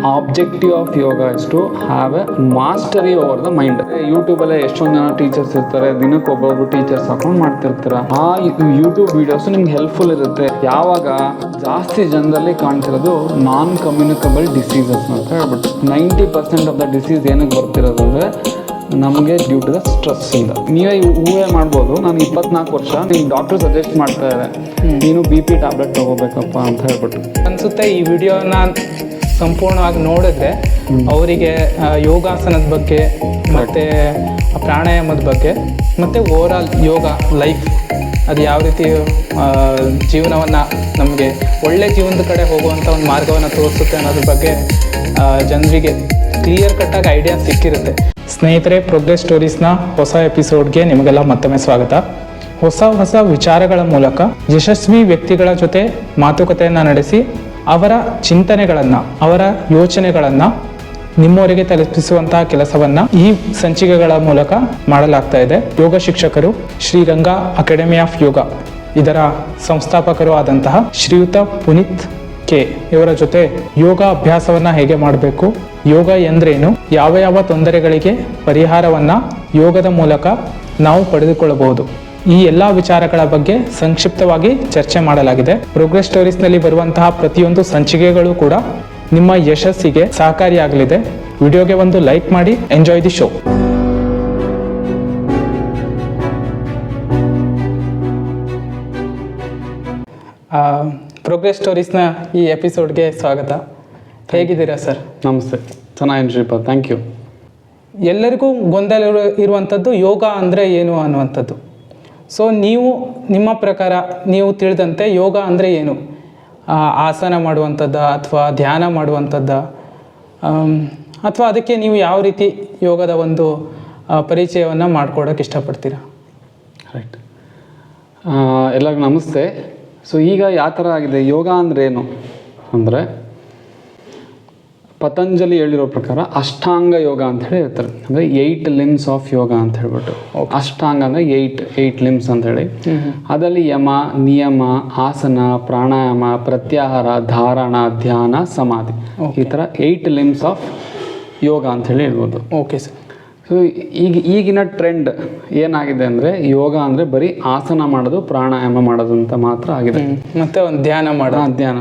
Objective of yoga is to have a mastery over the mind. ಯೂಟ್ಯೂಬಲ್ಲೇ ಎಷ್ಟೊಂದು ಜನ teachers ಇರ್ತಾರೆ, ದಿನಕ್ಕೆ ಒಬ್ಬೊಬ್ರು ಟೀಚರ್ಸ್ ಹಾಕೊಂಡು ಮಾಡ್ತಿರ್ತಾರೆ. ಆ ಯೂಟ್ಯೂಬ್ ವಿಡಿಯೋಸ್ ನಿಮ್ಗೆ ಹೆಲ್ಪ್ಫುಲ್ ಇರುತ್ತೆ. ಯಾವಾಗ ಜಾಸ್ತಿ ಜನರಲ್ಲಿ ಕಾಣ್ತಿರೋದು ನಾನ್ ಕಮ್ಯುನಿಕಬಲ್ ಡಿಸೀಸಸ್ ಅಂತ ಹೇಳ್ಬಿಟ್ಟು 90% ಆಫ್ ದ ಡಿಸೀಸ್ ಏನಕ್ಕೆ ಬರ್ತಿರೋದು ಅಂದರೆ ನಮಗೆ ಡ್ಯೂ ಟು ದ ಸ್ಟ್ರೆಸ್ ಇಂದ. ನೀವೇ ಊಹೆ ಮಾಡ್ಬೋದು, ನಾನು 24 ವರ್ಷ ನಿಮ್ಗೆ ಡಾಕ್ಟರ್ ಸಜೆಸ್ಟ್ ಮಾಡ್ತಾ ಇದ್ದಾರೆ ನೀನು BP ಟ್ಯಾಬ್ಲೆಟ್ ತೊಗೋಬೇಕಪ್ಪ ಅಂತ ಹೇಳ್ಬಿಟ್ಟು. ಅನಿಸುತ್ತೆ ಈ ವಿಡಿಯೋನ ಸಂಪೂರ್ಣವಾಗಿ ನೋಡಿದ್ರೆ ಅವರಿಗೆ ಯೋಗಾಸನದ ಬಗ್ಗೆ ಮತ್ತು ಪ್ರಾಣಾಯಾಮದ ಬಗ್ಗೆ ಮತ್ತು ಓವರಾಲ್ ಯೋಗ ಲೈಫ್ ಅದು ಯಾವ ರೀತಿ ಜೀವನವನ್ನು ನಮಗೆ ಒಳ್ಳೆ ಜೀವನದ ಕಡೆ ಹೋಗುವಂಥ ಒಂದು ಮಾರ್ಗವನ್ನು ತೋರಿಸುತ್ತೆ ಅನ್ನೋದ್ರ ಬಗ್ಗೆ ಜನರಿಗೆ ಕ್ಲಿಯರ್ ಕಟ್ಟಾಗಿ ಐಡಿಯಾ ಸಿಕ್ಕಿರುತ್ತೆ. ಸ್ನೇಹಿತರೆ, ಪ್ರೋಗ್ರೆಸ್ ಸ್ಟೋರೀಸ್ನ ಹೊಸ ಎಪಿಸೋಡ್ಗೆ ನಿಮಗೆಲ್ಲ ಮತ್ತೊಮ್ಮೆ ಸ್ವಾಗತ. ಹೊಸ ವಿಚಾರಗಳ ಮೂಲಕ ಯಶಸ್ವಿ ವ್ಯಕ್ತಿಗಳ ಜೊತೆ ಮಾತುಕತೆಯನ್ನು ನಡೆಸಿ ಅವರ ಚಿಂತನೆಗಳನ್ನು, ಅವರ ಯೋಚನೆಗಳನ್ನು ನಿಮ್ಮವರೆಗೆ ತಲುಪಿಸುವಂತಹ ಕೆಲಸವನ್ನು ಈ ಸಂಚಿಕೆಗಳ ಮೂಲಕ ಮಾಡಲಾಗ್ತಾ ಇದೆ. ಯೋಗ ಶಿಕ್ಷಕರು ಶ್ರೀರಂಗ ಅಕಾಡೆಮಿ ಆಫ್ ಯೋಗ ಇದರ ಸಂಸ್ಥಾಪಕರು ಆದಂತಹ ಶ್ರೀಯುತ ಪುನೀತ್ ಕೆ ಇವರ ಜೊತೆ ಯೋಗ ಅಭ್ಯಾಸವನ್ನ ಹೇಗೆ ಮಾಡಬೇಕು, ಯೋಗ ಎಂದ್ರೇನು, ಯಾವ ತೊಂದರೆಗಳಿಗೆ ಪರಿಹಾರವನ್ನ ಯೋಗದ ಮೂಲಕ ನಾವು ಪಡೆದುಕೊಳ್ಳಬಹುದು, ಈ ಎಲ್ಲ ವಿಚಾರಗಳ ಬಗ್ಗೆ ಸಂಕ್ಷಿಪ್ತವಾಗಿ ಚರ್ಚೆ ಮಾಡಲಾಗಿದೆ. ಪ್ರೋಗ್ರೆಸ್ ಸ್ಟೋರೀಸ್ನಲ್ಲಿ ಬರುವಂತಹ ಪ್ರತಿಯೊಂದು ಸಂಚಿಕೆಗಳು ಕೂಡ ನಿಮ್ಮ ಯಶಸ್ಸಿಗೆ ಸಹಕಾರಿಯಾಗಲಿದೆ. ವಿಡಿಯೋಗೆ ಒಂದು ಲೈಕ್ ಮಾಡಿ. Enjoy the show. ಪ್ರೋಗ್ರೆಸ್ ಸ್ಟೋರೀಸ್ನ ಈ ಎಪಿಸೋಡ್ಗೆ ಸ್ವಾಗತ. ಹೇಗಿದ್ದೀರಾ ಸರ್? ನಮಸ್ತೆ, ಚೆನ್ನಾಗಿ ಶ್ರೀಪಾದ್, ಥ್ಯಾಂಕ್ ಯು. ಎಲ್ಲರಿಗೂ ಗೊಂದಲ ಇರುವಂಥದ್ದು ಯೋಗ ಅಂದರೆ ಏನು ಅನ್ನುವಂಥದ್ದು. ಸೊ ನೀವು ನಿಮ್ಮ ಪ್ರಕಾರ ನೀವು ತಿಳಿದಂತೆ ಯೋಗ ಅಂದರೆ ಏನು? ಆಸನ ಮಾಡುವಂಥದ್ದ ಅಥವಾ ಧ್ಯಾನ ಮಾಡುವಂಥದ್ದ ಅಥವಾ ಅದಕ್ಕೆ ನೀವು ಯಾವ ರೀತಿ ಯೋಗದ ಒಂದು ಪರಿಚಯವನ್ನು ಮಾಡ್ಕೊಡೋಕೆ ಇಷ್ಟಪಡ್ತೀರಾ? ರೈಟ್. ಎಲ್ಲರಿಗೂ ನಮಸ್ತೆ. ಸೊ ಈಗ ಯಾವ ಥರ ಆಗಿದೆ ಯೋಗ ಅಂದ್ರೇನು ಅಂದರೆ, ಪತಂಜಲಿ ಹೇಳಿರೋ ಪ್ರಕಾರ ಅಷ್ಟಾಂಗ ಯೋಗ ಅಂತ ಹೇಳಿ ಹೇಳ್ತಾರೆ. ಅಂದರೆ 8 limbs ಆಫ್ ಯೋಗ ಅಂತ ಹೇಳ್ಬಿಟ್ಟು. ಅಷ್ಟಾಂಗ ಅಂದರೆ 8 limbs ಅಂತ ಹೇಳಿ. ಅದರಲ್ಲಿ ಯಮ, ನಿಯಮ, ಆಸನ, ಪ್ರಾಣಾಯಾಮ, ಪ್ರತ್ಯಾಹಾರ, ಧಾರಣ, ಧ್ಯಾನ, ಸಮಾಧಿ, ಈ ಥರ 8 limbs ಆಫ್ ಯೋಗ ಅಂತ ಹೇಳಿ ಹೇಳ್ಬೋದು. Okay sir. ಸೊ ಈಗಿನ ಟ್ರೆಂಡ್ ಏನಾಗಿದೆ ಅಂದರೆ ಯೋಗ ಅಂದರೆ ಬರೀ ಆಸನ ಮಾಡೋದು, ಪ್ರಾಣಾಯಾಮ ಮಾಡೋದು ಅಂತ ಮಾತ್ರ ಆಗಿದೆ. ಮತ್ತೆ ಒಂದು ಧ್ಯಾನ.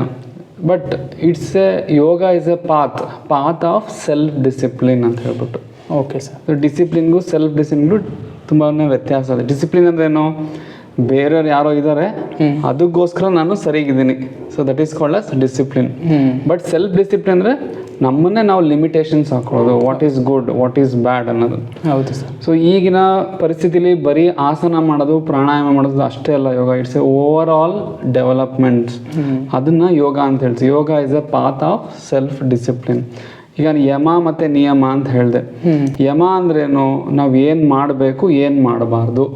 But it's yoga is a path of self discipline ಅಂತ ಹೇಳ್ಬಿಟ್ಟು. Okay sir. ಸೊ ಡಿಸಿಪ್ಲಿನ್ಗೂ ಸೆಲ್ಫ್ ಡಿಸಿಪ್ಲಿನ್ಗೂ ತುಂಬಾ ವ್ಯತ್ಯಾಸ ಇದೆ. ಡಿಸಿಪ್ಲಿನ್ ಅಂದ್ರೇನು, ಬೇರೆಯವ್ರು ಯಾರೋ ಇದ್ದಾರೆ ಅದಕ್ಕೋಸ್ಕರ ನಾನು ಸರಿಗಿದ್ದೀನಿ, so that is called as discipline. But self discipline ಅಂದರೆ ನಮ್ಮನ್ನೇ ನಾವು ಲಿಮಿಟೇಷನ್ಸ್ ಹಾಕೊಳ್ಳೋದು, what is good, what is bad ಅನ್ನೋದು. ಹೌದು ಸರ್. ಸೊ ಈಗಿನ ಪರಿಸ್ಥಿತಿಲಿ ಬರೀ ಆಸನ ಮಾಡೋದು, ಪ್ರಾಣಾಯಾಮ ಮಾಡೋದು ಅಷ್ಟೇ ಅಲ್ಲ yoga. It's a over all developments. ಅದನ್ನ ಯೋಗ ಅಂತ ಹೇಳ್ತೀವಿ. Yoga is a path of self discipline. ಈಗ ಯಮ ಮತ್ತು ನಿಯಮ ಅಂತ ಹೇಳಿದೆ. ಯಮ ಅಂದ್ರೇನು, ನಾವು ಏನು ಮಾಡಬೇಕು, ಏನು ಮಾಡಬಾರ್ದು.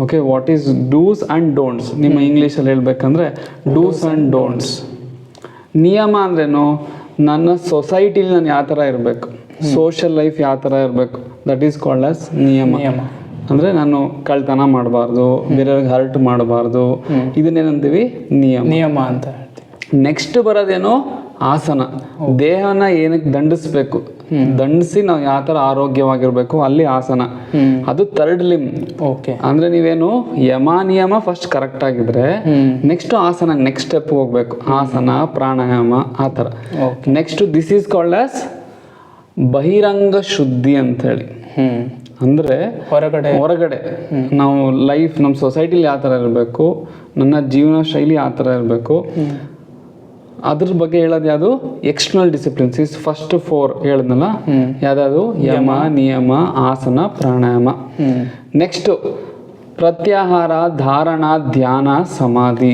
Okay what is dos and don'ts. ನಿಮ್ಮ ಇಂಗ್ಲೀಷಲ್ಲಿ ಹೇಳ್ಬೇಕಂದ್ರೆ ಡೂಸ್ ಆ್ಯಂಡ್ ಡೋಂಟ್ಸ್. ನಿಯಮ ಅಂದ್ರೇನು, ನನ್ನ ಸೊಸೈಟಿಲಿ ನಾನು ಯಾವ ಥರ ಇರಬೇಕು, ಸೋಷಿಯಲ್ ಲೈಫ್ ಯಾವ ಥರ ಇರಬೇಕು, ದಟ್ ಈಸ್ ಕಾಲ್ಡ್ ಆಸ್ ನಿಯಮ. ಅಂದರೆ ನಾನು ಕಳ್ತನ ಮಾಡಬಾರ್ದು, ಬೇರೆಯವ್ರಿಗೆ ಹರ್ಟ್ ಮಾಡಬಾರ್ದು, ಇದನ್ನೇನಂತೀವಿ ನಿಯಮ ಅಂತ ಹೇಳ್ತೀವಿ. ನೆಕ್ಸ್ಟ್ ಬರೋದೇನು ಆಸನ. ದೇಹನ ಏನಕ್ಕೆ ದಂಡಿಸ್ಬೇಕು, ದಂಡಿಸಿ ನಾವು ಯಾವ ಥರ ಆರೋಗ್ಯವಾಗಿರ್ಬೇಕು, ಅಲ್ಲಿ ಆಸನ. ಅದು 3rd limb. ಓಕೆ. ಅಂದ್ರೆ ನೀವೇನು ಯಮ ನಿಯಮ ಫಸ್ಟ್ ಕರೆಕ್ಟ್ ಆಗಿದ್ರೆ ನೆಕ್ಸ್ಟ್ ಆಸನ, ನೆಕ್ಸ್ಟ್ ಸ್ಟೆಪ್ ಹೋಗ್ಬೇಕು. ಆಸನ, ಪ್ರಾಣಾಯಾಮ, ಆ ಥರ. Next this is called as ಬಹಿರಂಗ ಶುದ್ಧಿ ಅಂತ ಹೇಳಿ. ಅಂದ್ರೆ ಹೊರಗಡೆ ನಾವು ಲೈಫ್, ನಮ್ಮ ಸೊಸೈಟಿಲಿ ಯಾವ ಥರ ಇರಬೇಕು, ನನ್ನ ಜೀವನ ಶೈಲಿ ಯಾವ ಥರ ಇರಬೇಕು, ಅದ್ರ ಬಗ್ಗೆ ಹೇಳೋದು ಯಾವುದು ಎಕ್ಸ್ಟರ್ನಲ್ ಡಿಸಿಪ್ಲಿನ್ಸ್. ಇಸ್ ಫಸ್ಟ್ 4 ಹೇಳಿದ್ನಲ್ಲ, ಯಾವ್ದು ಯಮ, ನಿಯಮ, ಆಸನ, ಪ್ರಾಣಾಯಾಮ. ನೆಕ್ಸ್ಟ್ ಪ್ರತ್ಯಾಹಾರ, ಧಾರಣ, ಧ್ಯಾನ, ಸಮಾಧಿ.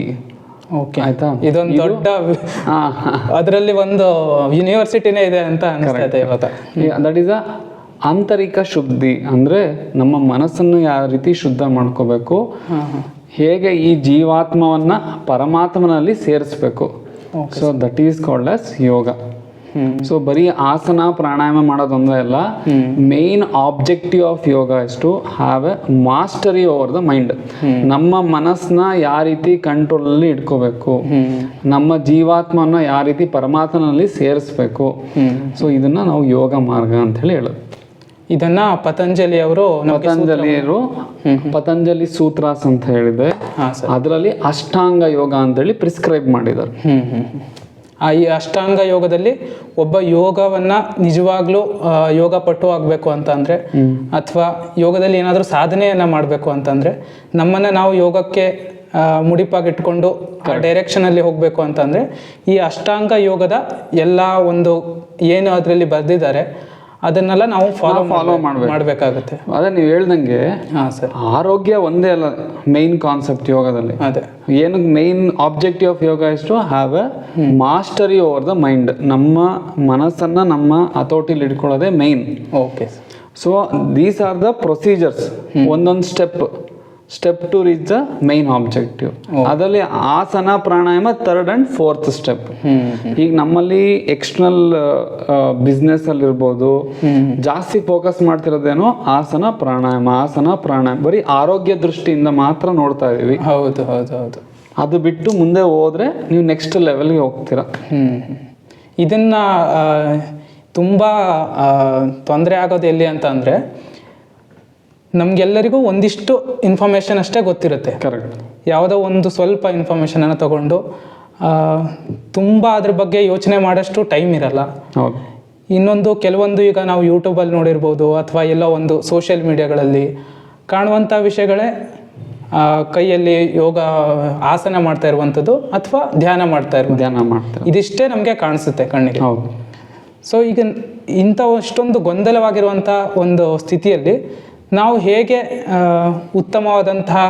ಓಕೆ, ಆಯ್ತಾ? ಇದೊಂದು ದೊಡ್ಡ ಅದರಲ್ಲಿ ಒಂದು ಯೂನಿವರ್ಸಿಟಿನೇ ಇದೆ ಅಂತ ಅನಿಸ್ತದೆ ಇವಾಗ. ದಟ್ ಈಸ್ ಅ ಆಂತರಿಕ ಶುದ್ಧಿ. ಅಂದ್ರೆ ನಮ್ಮ ಮನಸ್ಸನ್ನು ಯಾವ ರೀತಿ ಶುದ್ಧ ಮಾಡ್ಕೋಬೇಕು, ಹೇಗೆ ಈ ಜೀವಾತ್ಮವನ್ನ ಪರಮಾತ್ಮನಲ್ಲಿ ಸೇರಿಸ್ಬೇಕು. So that is called as yoga. So ಬರೀ ಆಸನ ಪ್ರಾಣಾಯಾಮ ಮಾಡೋದೊಂದೇ ಅಲ್ಲ, main objective of yoga is to have a mastery over the mind. ನಮ್ಮ ಮನಸ್ಸನ್ನ ಯಾವ ರೀತಿ ಕಂಟ್ರೋಲಲ್ಲಿ ಇಟ್ಕೋಬೇಕು, ನಮ್ಮ ಜೀವಾತ್ಮನ ಯಾವ ರೀತಿ ಪರಮಾತ್ಮನಲ್ಲಿ ಸೇರಿಸ್ಬೇಕು. ಸೊ ಇದನ್ನ ನಾವು ಯೋಗ ಮಾರ್ಗ ಅಂತ ಹೇಳಿ ಹೇಳೋದು. ಇದನ್ನ ಪತಂಜಲಿ ಸೂತ್ರಾಸ್ ಅಂತ ಹೇಳಿದೆ, ಅದರಲ್ಲಿ ಅಷ್ಟಾಂಗ ಯೋಗ ಅಂತೇಳಿ ಪ್ರಿಸ್ಕ್ರೈಬ್ ಮಾಡಿದ್ದಾರೆ. ಈ ಅಷ್ಟಾಂಗ ಯೋಗದಲ್ಲಿ ಒಬ್ಬ ಯೋಗವನ್ನ ನಿಜವಾಗ್ಲೂ ಯೋಗ ಪಟು ಆಗ್ಬೇಕು ಅಂತ ಅಂದ್ರೆ, ಅಥವಾ ಯೋಗದಲ್ಲಿ ಏನಾದರೂ ಸಾಧನೆಯನ್ನ ಮಾಡಬೇಕು ಅಂತಂದ್ರೆ, ನಮ್ಮನ್ನ ನಾವು ಯೋಗಕ್ಕೆ ಮುಡಿಪಾಗಿಟ್ಕೊಂಡು ಡೈರೆಕ್ಷನ್ ಅಲ್ಲಿ ಹೋಗ್ಬೇಕು ಅಂತಂದ್ರೆ ಈ ಅಷ್ಟಾಂಗ ಯೋಗದ ಎಲ್ಲ ಒಂದು ಏನು ಅದರಲ್ಲಿ ಬರೆದಿದ್ದಾರೆ ಅದನ್ನೆಲ್ಲ ನಾವು ಫಾಲೋ ಮಾಡಬೇಕಾಗುತ್ತೆ. ಅದೇ ನೀವು ಹೇಳ್ದಂಗೆ ಆರೋಗ್ಯ ಒಂದೇ ಅಲ್ಲ ಮೈನ್ ಕಾನ್ಸೆಪ್ಟ್ ಯೋಗದಲ್ಲಿ. ಅದೇ ಏನು main objective of yoga is to have a mastery over the mind. ನಮ್ಮ ಮನಸ್ಸನ್ನ ನಮ್ಮ ಹತೋಟಿಲಿ ಇಟ್ಕೊಳ್ಳೋದೇ main. Okay. So these are the procedures, ಒಂದೊಂದು step to reach the main objective. ಅದರಲ್ಲಿ ಆಸನ ಪ್ರಾಣಾಯಾಮ 3rd and 4th ಸ್ಟೆಪ್. ಈಗ ನಮ್ಮಲ್ಲಿ ಎಕ್ಸ್ಟರ್ನಲ್ ಬಿಸ್ನೆಸ್ ಅಲ್ಲಿ ಇರ್ಬೋದು, ಜಾಸ್ತಿ ಫೋಕಸ್ ಮಾಡ್ತಿರೋದೇನೋ ಆಸನ ಪ್ರಾಣಾಯಾಮ ಬರೀ ಆರೋಗ್ಯ ದೃಷ್ಟಿಯಿಂದ ಮಾತ್ರ ನೋಡ್ತಾ ಇದೀವಿ. ಹೌದು ಹೌದು ಹೌದು. ಅದು ಬಿಟ್ಟು ಮುಂದೆ ಹೋದ್ರೆ ನೀವು ನೆಕ್ಸ್ಟ್ ಲೆವೆಲ್ಗೆ ಹೋಗ್ತೀರಾ. ಇದನ್ನ ತುಂಬಾ ತೊಂದರೆ ಆಗೋದು ಎಲ್ಲಿ ಅಂತ ಅಂದ್ರೆ, ನಮ್ಗೆಲ್ಲರಿಗೂ ಒಂದಿಷ್ಟು ಇನ್ಫಾರ್ಮೇಶನ್ ಅಷ್ಟೇ ಗೊತ್ತಿರುತ್ತೆ. ಕರೆಕ್ಟ್. ಯಾವುದೋ ಒಂದು ಸ್ವಲ್ಪ ಇನ್ಫಾರ್ಮೇಶನ್ ಅನ್ನು ತಗೊಂಡು ತುಂಬ ಅದ್ರ ಬಗ್ಗೆ ಯೋಚನೆ ಮಾಡೋಷ್ಟು ಟೈಮ್ ಇರಲ್ಲ. ಹೌದು. ಇನ್ನೊಂದು ಕೆಲವೊಂದು ಈಗ ನಾವು ಯೂಟ್ಯೂಬಲ್ಲಿ ನೋಡಿರ್ಬೋದು ಅಥವಾ ಎಲ್ಲೋ ಒಂದು ಸೋಷಿಯಲ್ ಮೀಡಿಯಾಗಳಲ್ಲಿ ಕಾಣುವಂಥ ವಿಷಯಗಳೇ ಕೈಯಲ್ಲಿ ಯೋಗ ಆಸನ ಮಾಡ್ತಾ ಇರುವಂಥದ್ದು ಅಥವಾ ಧ್ಯಾನ ಮಾಡ್ತಾ ಇದಿಷ್ಟೇ ನಮಗೆ ಕಾಣಿಸುತ್ತೆ ಕಣ್ಣಿಗೆ. ಹೌದು. ಸೊ ಈಗ ಅಷ್ಟೊಂದು ಗೊಂದಲವಾಗಿರುವಂಥ ಒಂದು ಸ್ಥಿತಿಯಲ್ಲಿ ನಾವು ಹೇಗೆ ಉತ್ತಮವಾದಂತಹ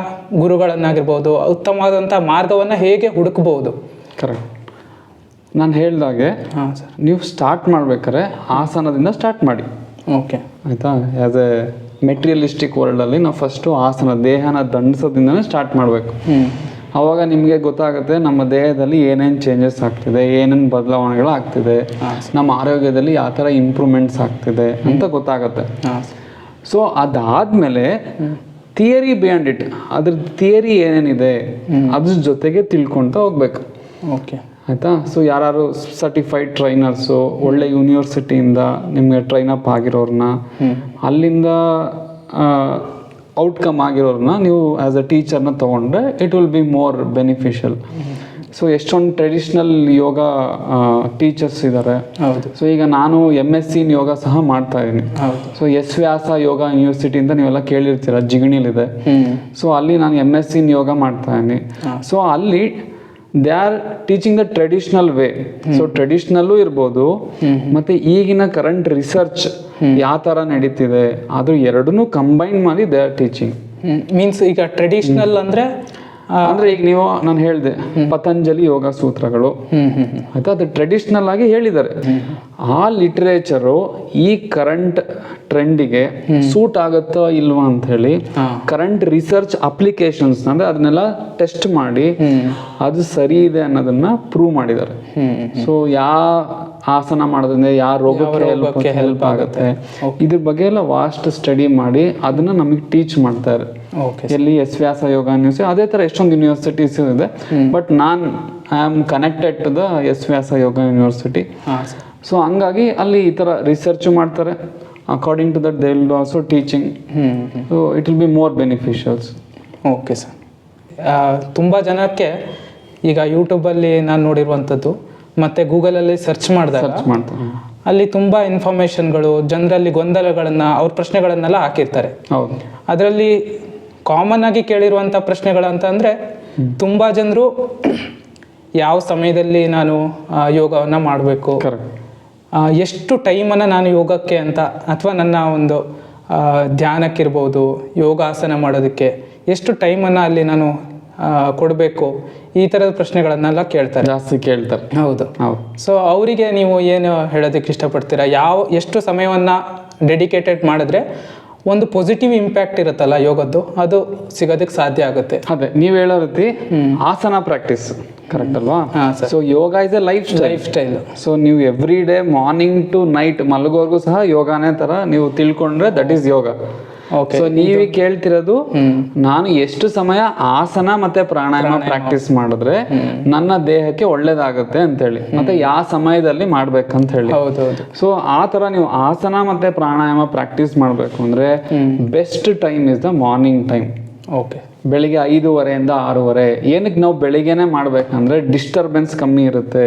ಗುರುಗಳನ್ನಾಗಿರ್ಬೋದು, ಉತ್ತಮವಾದಂಥ ಮಾರ್ಗವನ್ನು ಹೇಗೆ ಹುಡುಕಬಹುದು? ಕರೆಕ್ಟ್. ನಾನು ಹೇಳ್ದಾಗೆ ನೀವು ಸ್ಟಾರ್ಟ್ ಮಾಡ್ಬೇಕಾದ್ರೆ ಆಸನದಿಂದ ಸ್ಟಾರ್ಟ್ ಮಾಡಿ. ಓಕೆ, ಆಯಿತಾ? ಆ್ಯಸ್ ಎ ಮೆಟೀರಿಯಲಿಸ್ಟಿಕ್ ವರ್ಲ್ಡಲ್ಲಿ ನಾವು ಫಸ್ಟು ಆಸನ, ದೇಹನ ದಂಡಿಸೋದ್ರಿಂದನೇ ಸ್ಟಾರ್ಟ್ ಮಾಡಬೇಕು. ಆವಾಗ ನಿಮಗೆ ಗೊತ್ತಾಗುತ್ತೆ ನಮ್ಮ ದೇಹದಲ್ಲಿ ಏನೇನು ಚೇಂಜಸ್ ಆಗ್ತಿದೆ, ಏನೇನು ಬದಲಾವಣೆಗಳು ಆಗ್ತಿದೆ, ನಮ್ಮ ಆರೋಗ್ಯದಲ್ಲಿ ಯಾವ ಥರ ಇಂಪ್ರೂವ್ಮೆಂಟ್ಸ್ ಆಗ್ತಿದೆ ಅಂತ ಗೊತ್ತಾಗುತ್ತೆ. ಸೊ ಅದಾದಮೇಲೆ ಥಿಯರಿ ಬಿಯಾಂಡ್ ಇಟ್, ಅದ್ರ ಥಿಯರಿ ಏನೇನಿದೆ ಅದ್ರ ಜೊತೆಗೆ ತಿಳ್ಕೊಳ್ತಾ ಹೋಗ್ಬೇಕು. ಓಕೆ, ಆಯಿತಾ? ಸೊ ಯಾರು ಸರ್ಟಿಫೈಡ್ ಟ್ರೈನರ್ಸು, ಒಳ್ಳೆ ಯೂನಿವರ್ಸಿಟಿಯಿಂದ ನಿಮಗೆ ಟ್ರೈನಪ್ ಆಗಿರೋರನ್ನ, ಅಲ್ಲಿಂದ ಔಟ್ಕಮ್ ಆಗಿರೋರನ್ನ ನೀವು ಆ್ಯಸ್ ಅ ಟೀಚರ್ನ ತೊಗೊಂಡ್ರೆ it will be more beneficial. So ಎಷ್ಟೊಂದು ಟ್ರೆಡಿಷ್ನಲ್ ಯೋಗ ಟೀಚರ್ಸ್ ಇದ್ದಾರೆ. ಹೌದು. ಸೊ ಈಗ ನಾನು MSc ಇನ್ ಯೋಗ ಸಹ ಮಾಡ್ತಾ ಇದ್ದೀನಿ. ಸೊ ಎಸ್ ವ್ಯಾಸ ಯೋಗ ಯೂನಿವರ್ಸಿಟಿಯಿಂದ ನೀವೆಲ್ಲ ಕೇಳಿರ್ತೀರ, ಜಿಗಣಿಲಿದೆ. ಸೊ ಅಲ್ಲಿ ನಾನು MSc ಇನ್ ಯೋಗ ಮಾಡ್ತಾ ಇದ್ದೀನಿ. ಸೊ ಅಲ್ಲಿ they are teaching the traditional way. So ಟ್ರೆಡಿಷ್ನಲ್ಲೂ ಇರ್ಬೋದು, ಮತ್ತೆ ಈಗಿನ ಕರೆಂಟ್ ರಿಸರ್ಚ್ ಯಾವ ಥರ ನಡೀತಿದೆ ಅದು ಎರಡನ್ನೂ ಕಂಬೈನ್ ಮಾಡಿ ದೇ ಆರ್ ಟೀಚಿಂಗ್. ಮೀನ್ಸ್ ಈಗ ಟ್ರೆಡಿಷ್ನಲ್ ಅಂದರೆ ಈಗ ನೀವು ನಾನು ಹೇಳಿದೆ ಪತಂಜಲಿ ಯೋಗ ಸೂತ್ರಗಳು, ಆಯ್ತಾ? ಅದು ಟ್ರೆಡಿಷ್ನಲ್ ಆಗಿ ಹೇಳಿದ್ದಾರೆ. ಆ ಲಿಟ್ರೇಚರು ಈ ಕರೆಂಟ್ ಟ್ರೆಂಡಿಗೆ ಸೂಟ್ ಆಗುತ್ತೋ ಇಲ್ವಾ ಅಂತ ಹೇಳಿ ಕರೆಂಟ್ ರಿಸರ್ಚ್ ಅಪ್ಲಿಕೇಶನ್ಸ್ ಅಂದ್ರೆ ಅದನ್ನೆಲ್ಲ ಟೆಸ್ಟ್ ಮಾಡಿ ಅದು ಸರಿ ಇದೆ ಅನ್ನೋದನ್ನ ಪ್ರೂವ್ ಮಾಡಿದ್ದಾರೆ. ಸೊ ಯಾವ ಆಸನ ಮಾಡೋದ್ರಿಂದ ಯಾವ ರೋಗಕ್ಕೆ ಹೆಲ್ಪ್ ಆಗುತ್ತೆ, ಇದ್ರ ಬಗ್ಗೆ ಎಲ್ಲ ವಾಸ್ಟ್ ಸ್ಟಡಿ ಮಾಡಿ ಅದನ್ನ ನಮಗೆ ಟೀಚ್ ಮಾಡ್ತಾರೆ. ಎಲ್ಲಿ ಎಸ್ ವ್ಯಾಸ ಯೋಗ ಯೂನಿವರ್ಸಿಟಿ, ಅದೇ ಥರ ಎಷ್ಟೊಂದು ಯೂನಿವರ್ಸಿಟೀಸ್ ಇದೆ. But I am connected to the S Vyasa yoga university. So ಹಂಗಾಗಿ ಅಲ್ಲಿ ಈ ಥರ ರಿಸರ್ಚ್ ಮಾಡ್ತಾರೆ. According to that they will also teaching. So it will be more beneficials. Okay sir. ತುಂಬ ಜನಕ್ಕೆ ಈಗ ಯೂಟ್ಯೂಬಲ್ಲಿ ನಾನು ನೋಡಿರುವಂಥದ್ದು ಮತ್ತು ಗೂಗಲಲ್ಲಿ ಸರ್ಚ್ ಮಾಡ್ತಾರೆ, ಅಲ್ಲಿ ತುಂಬ ಇನ್ಫಾರ್ಮೇಷನ್ಗಳು, ಜನರಲ್ಲಿ ಗೊಂದಲಗಳನ್ನು, ಅವ್ರ ಪ್ರಶ್ನೆಗಳನ್ನೆಲ್ಲ ಹಾಕಿರ್ತಾರೆ. ಹೌದು. ಅದರಲ್ಲಿ ಕಾಮನ್ ಆಗಿ ಕೇಳಿರುವಂಥ ಪ್ರಶ್ನೆಗಳಂತ ಅಂದರೆ, ತುಂಬ ಜನರು ಯಾವ ಸಮಯದಲ್ಲಿ ನಾನು ಯೋಗವನ್ನು ಮಾಡಬೇಕು, ಎಷ್ಟು ಟೈಮನ್ನು ನಾನು ಯೋಗಕ್ಕೆ ಅಂತ ಅಥವಾ ನನ್ನ ಒಂದು ಧ್ಯಾನಕ್ಕಿರ್ಬೋದು, ಯೋಗಾಸನ ಮಾಡೋದಕ್ಕೆ ಎಷ್ಟು ಟೈಮನ್ನು ಅಲ್ಲಿ ನಾನು ಕೊಡಬೇಕು, ಈ ಥರದ ಪ್ರಶ್ನೆಗಳನ್ನೆಲ್ಲ ಜಾಸ್ತಿ ಕೇಳ್ತಾರೆ. ಹೌದು. ಸೊ ಅವರಿಗೆ ನೀವು ಏನು ಹೇಳೋದಕ್ಕೆ ಇಷ್ಟಪಡ್ತೀರಾ? ಎಷ್ಟು ಸಮಯವನ್ನು ಡೆಡಿಕೇಟೆಡ್ ಮಾಡಿದ್ರೆ ಒಂದು ಪಾಸಿಟಿವ್ ಇಂಪ್ಯಾಕ್ಟ್ ಇರುತ್ತಲ್ಲ ಯೋಗದ್ದು, ಅದು ಸಿಗೋದಕ್ಕೆ ಸಾಧ್ಯ ಆಗುತ್ತೆ? ಅದೇ ನೀವು ಹೇಳೋ ರೀತಿ ಆಸನ ಪ್ರಾಕ್ಟೀಸ್ ಕರೆಕ್ಟ್ ಅಲ್ವಾ? ಹಾಂ sir. So yoga is a life life style. So ನೀವು every day morning to night ಮಲಗೋರ್ಗೂ ಸಹ ಯೋಗಾನೇ ತರ ನೀವು ತಿಳ್ಕೊಂಡ್ರೆ that is yoga. Okay. So ನೀವೇ ಕೇಳ್ತಿರೋದು ನಾನು ಎಷ್ಟು ಸಮಯ ಆಸನ ಮತ್ತೆ ಪ್ರಾಣಾಯಾಮ ಪ್ರಾಕ್ಟೀಸ್ ಮಾಡಿದ್ರೆ ನನ್ನ ದೇಹಕ್ಕೆ ಒಳ್ಳೇದಾಗುತ್ತೆ ಅಂತ ಹೇಳಿ, ಮತ್ತೆ ಯಾವ ಸಮಯದಲ್ಲಿ ಮಾಡ್ಬೇಕಂತ ಹೇಳಿ. ಹೌದೌದು. ಸೊ ಆ ತರ ನೀವು ಆಸನ ಮತ್ತೆ ಪ್ರಾಣಾಯಾಮ ಪ್ರಾಕ್ಟೀಸ್ ಮಾಡ್ಬೇಕು ಅಂದ್ರೆ best time is the morning time. Okay. ಬೆಳಿಗ್ಗೆ 5:30 6:30. ಏನಕ್ಕೆ ನಾವು ಬೆಳಿಗ್ಗೆನೆ ಮಾಡ್ಬೇಕಂದ್ರೆ ಡಿಸ್ಟರ್ಬೆನ್ಸ್ ಕಮ್ಮಿ ಇರುತ್ತೆ,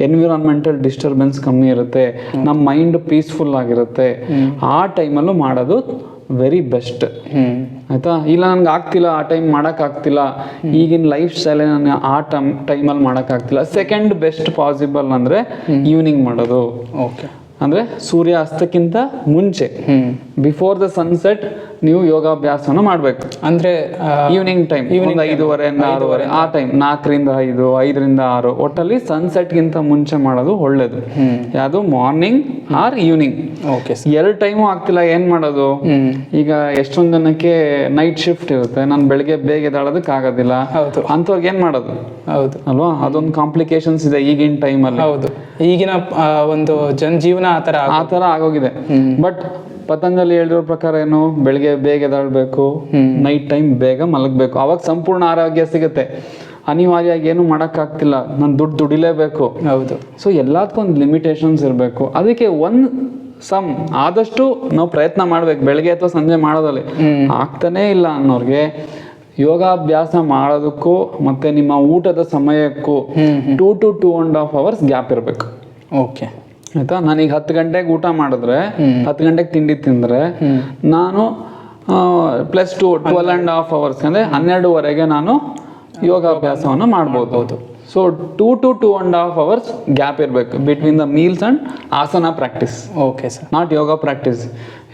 ಎನ್ವಿರಾನ್ಮೆಂಟಲ್ ಡಿಸ್ಟರ್ಬೆನ್ಸ್ ಕಮ್ಮಿ ಇರುತ್ತೆ, ನಮ್ಮ ಮೈಂಡ್ ಪೀಸ್ಫುಲ್ ಆಗಿರುತ್ತೆ. ಆ ಟೈಮಲ್ಲೂ ಮಾಡೋದು ವೆರಿ ಬೆಸ್ಟ್. ಆಯ್ತಾ? ಇಲ್ಲ ನನ್ಗೆ ಆಗ್ತಿಲ್ಲ, ಆ ಟೈಮ್ ಮಾಡೋಕ್ಕಾಗ್ತಿಲ್ಲ, ಈಗಿನ ಲೈಫ್ ಸ್ಟೈಲ್ ನಾನು ಆ ಟೈಮಲ್ಲಿ ಮಾಡೋಕ್ಕಾಗ್ತಿಲ್ಲ, ಸೆಕೆಂಡ್ ಬೆಸ್ಟ್ ಪಾಸಿಬಲ್ ಅಂದರೆ ಈವ್ನಿಂಗ್ ಮಾಡೋದು. ಓಕೆ. ಅಂದರೆ ಸೂರ್ಯ ಅಸ್ತಕ್ಕಿಂತ ಮುಂಚೆ, ಬಿಫೋರ್ ದ ಸನ್ಸೆಟ್ ನೀವು ಯೋಗಾಭ್ಯಾಸವನ್ನು ಮಾಡಬೇಕು. ಅಂದರೆ ಈವ್ನಿಂಗ್ ಟೈಮ್, 5:30 6:30 ಆ ಟೈಮ್, 4 ರಿಂದ 5 5 ರಿಂದ 6 ಒಟ್ಟಲ್ಲಿ ಸನ್ಸೆಟ್ಗಿಂತ ಮುಂಚೆ ಮಾಡೋದು ಒಳ್ಳೇದು. ಯಾವುದು? Morning R evening. Okay. 2 time ಆಗ್ತಿಲ್ಲ, ಏನು ಮಾಡೋದು? ಈಗ ಎಷ್ಟೊಂದು ಜನಕ್ಕೆ ನೈಟ್ ಶಿಫ್ಟ್ ಇರುತ್ತೆ, ನಾನು ಬೆಳಿಗ್ಗೆ ಬೇಗ ಎದ್ದೇಳೋದಕ್ಕೆ ಆಗೋದಿಲ್ಲ, ಹೌದು, ಅಂಥವ್ರಿಗೆ ಏನು ಮಾಡೋದು? ಹೌದು ಅಲ್ವಾ? ಅದೊಂದು ಕಾಂಪ್ಲಿಕೇಶನ್ಸ್ ಇದೆ ಈಗಿನ ಟೈಮಲ್ಲಿ. ಹೌದು, ಈಗಿನ ಒಂದು ಜನಜೀವನ ಆ ಥರ ಆಗೋಗಿದೆ. ಬಟ್ ಪತಂಜಲಿ ಹೇಳಿರೋ ಪ್ರಕಾರ ಏನು? ಬೆಳಿಗ್ಗೆ ಬೇಗ ಎದ್ದೇಳಬೇಕು, ನೈಟ್ ಟೈಮ್ ಬೇಗ ಮಲಗಬೇಕು, ಅವಾಗ ಸಂಪೂರ್ಣ ಆರೋಗ್ಯ ಸಿಗುತ್ತೆ. ಅನಿವಾರ್ಯವಾಗಿ ಏನು ಮಾಡೋಕ್ಕಾಗ್ತಿಲ್ಲ, ನಾನು ದುಡಿಲೇಬೇಕು. ಹೌದು. ಸೊ ಎಲ್ಲದಕ್ಕೂ ಒಂದು ಲಿಮಿಟೇಷನ್ಸ್ ಇರಬೇಕು. ಅದಕ್ಕೆ ಆದಷ್ಟು ನಾವು ಪ್ರಯತ್ನ ಮಾಡ್ಬೇಕು ಬೆಳಿಗ್ಗೆ ಅಥವಾ ಸಂಜೆ ಮಾಡೋದಲ್ಲಿ. ಆಗ್ತಾನೇ ಇಲ್ಲ ಅನ್ನೋರ್ಗೆ ಯೋಗಾಭ್ಯಾಸ ಮಾಡೋದಕ್ಕೂ ಮತ್ತೆ ನಿಮ್ಮ ಊಟದ ಸಮಯಕ್ಕೂ 2 to 2.5 hours ಗ್ಯಾಪ್ ಇರಬೇಕು. ಓಕೆ. ಆಯ್ತಾ? ನಾನೀಗ 10 ಗಂಟೆಗೆ ಊಟ ಮಾಡಿದ್ರೆ 10 ಗಂಟೆಗೆ ತಿಂಡಿ ತಿಂದರೆ ನಾನು +2 12.5 hours ಅಂದರೆ 12:30 ನಾನು ಯೋಗಾಭ್ಯಾಸವನ್ನು ಮಾಡ್ಬೋದು. ಸೊ 2 to 2.5 hours ಗ್ಯಾಪ್ ಇರಬೇಕು between the meals and asana practice. Okay sir. Not yoga practice.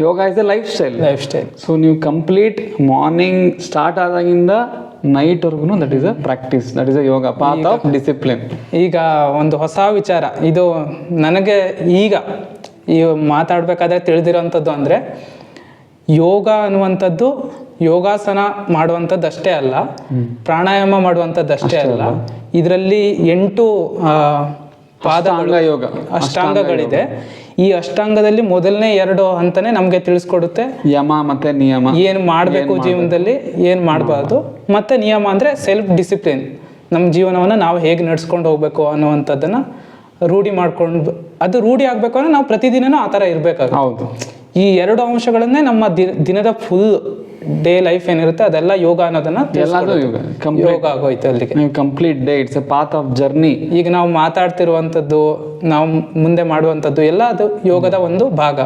Yoga is a life style. So ನೀವು ಕಂಪ್ಲೀಟ್ ಮಾರ್ನಿಂಗ್ ಸ್ಟಾರ್ಟ್ ಆದಾಗಿಂದ ನೈಟ್ವರೆಗೂ that is a practice, that is a yoga, path of discipline. ಈಗ ಒಂದು ಹೊಸ ವಿಚಾರ ಇದು ನನಗೆ ಈಗ ಈ ಮಾತಾಡಬೇಕಾದ್ರೆ ತಿಳಿದಿರೋಂಥದ್ದು ಅಂದರೆ ಯೋಗ ಅನ್ನುವಂಥದ್ದು ಯೋಗಾಸನ ಮಾಡುವಂಥದ್ದು ಅಷ್ಟೇ ಅಲ್ಲ, ಪ್ರಾಣಾಯಾಮ ಮಾಡುವಂಥದ್ದು ಅಷ್ಟೇ ಅಲ್ಲ, ಇದರಲ್ಲಿ 8 ಯೋಗ ಅಷ್ಟಾಂಗಗಳಿದೆ. ಈ ಅಷ್ಟಾಂಗದಲ್ಲಿ ಮೊದಲನೇ 2 ಹಂತನೇ ನಮಗೆ ತಿಳಿಸ್ಕೊಡುತ್ತೆ ಯಮ ಮತ್ತೆ ನಿಯಮ, ಏನು ಮಾಡಬೇಕು ಜೀವನದಲ್ಲಿ, ಏನು ಮಾಡಬಾರ್ದು. ಮತ್ತೆ ನಿಯಮ ಅಂದರೆ ಸೆಲ್ಫ್ ಡಿಸಿಪ್ಲಿನ್, ನಮ್ಮ ಜೀವನವನ್ನು ನಾವು ಹೇಗೆ ನಡ್ಸ್ಕೊಂಡು ಹೋಗ್ಬೇಕು ಅನ್ನುವಂಥದ್ದನ್ನು ರೂಢಿ ಮಾಡ್ಕೊಂಡು, ಅದು ರೂಢಿ ಆಗಬೇಕು ಅಂದರೆ ನಾವು ಪ್ರತಿದಿನನೂ ಆ ಥರ ಇರಬೇಕಾಗುತ್ತೆ. ಹೌದು. ಈ 2 ಅಂಶಗಳನ್ನೇ ನಮ್ಮ ದಿನದ ಫುಲ್ ಡೇ ಲೈಫ್ ಏನಿರುತ್ತೆ ಅದೆಲ್ಲ ಯೋಗ ಅನ್ನೋದನ್ನ ಯೋಗ ಆಗೋಯ್ತು ಅಲ್ಲಿಗೆ. Complete day it's A path of journey. ಈಗ ನಾವು ಮಾತಾಡ್ತಿರುವಂಥದ್ದು, ನಾವು ಮುಂದೆ ಮಾಡುವಂಥದ್ದು ಎಲ್ಲ ಅದು ಯೋಗದ ಒಂದು ಭಾಗ.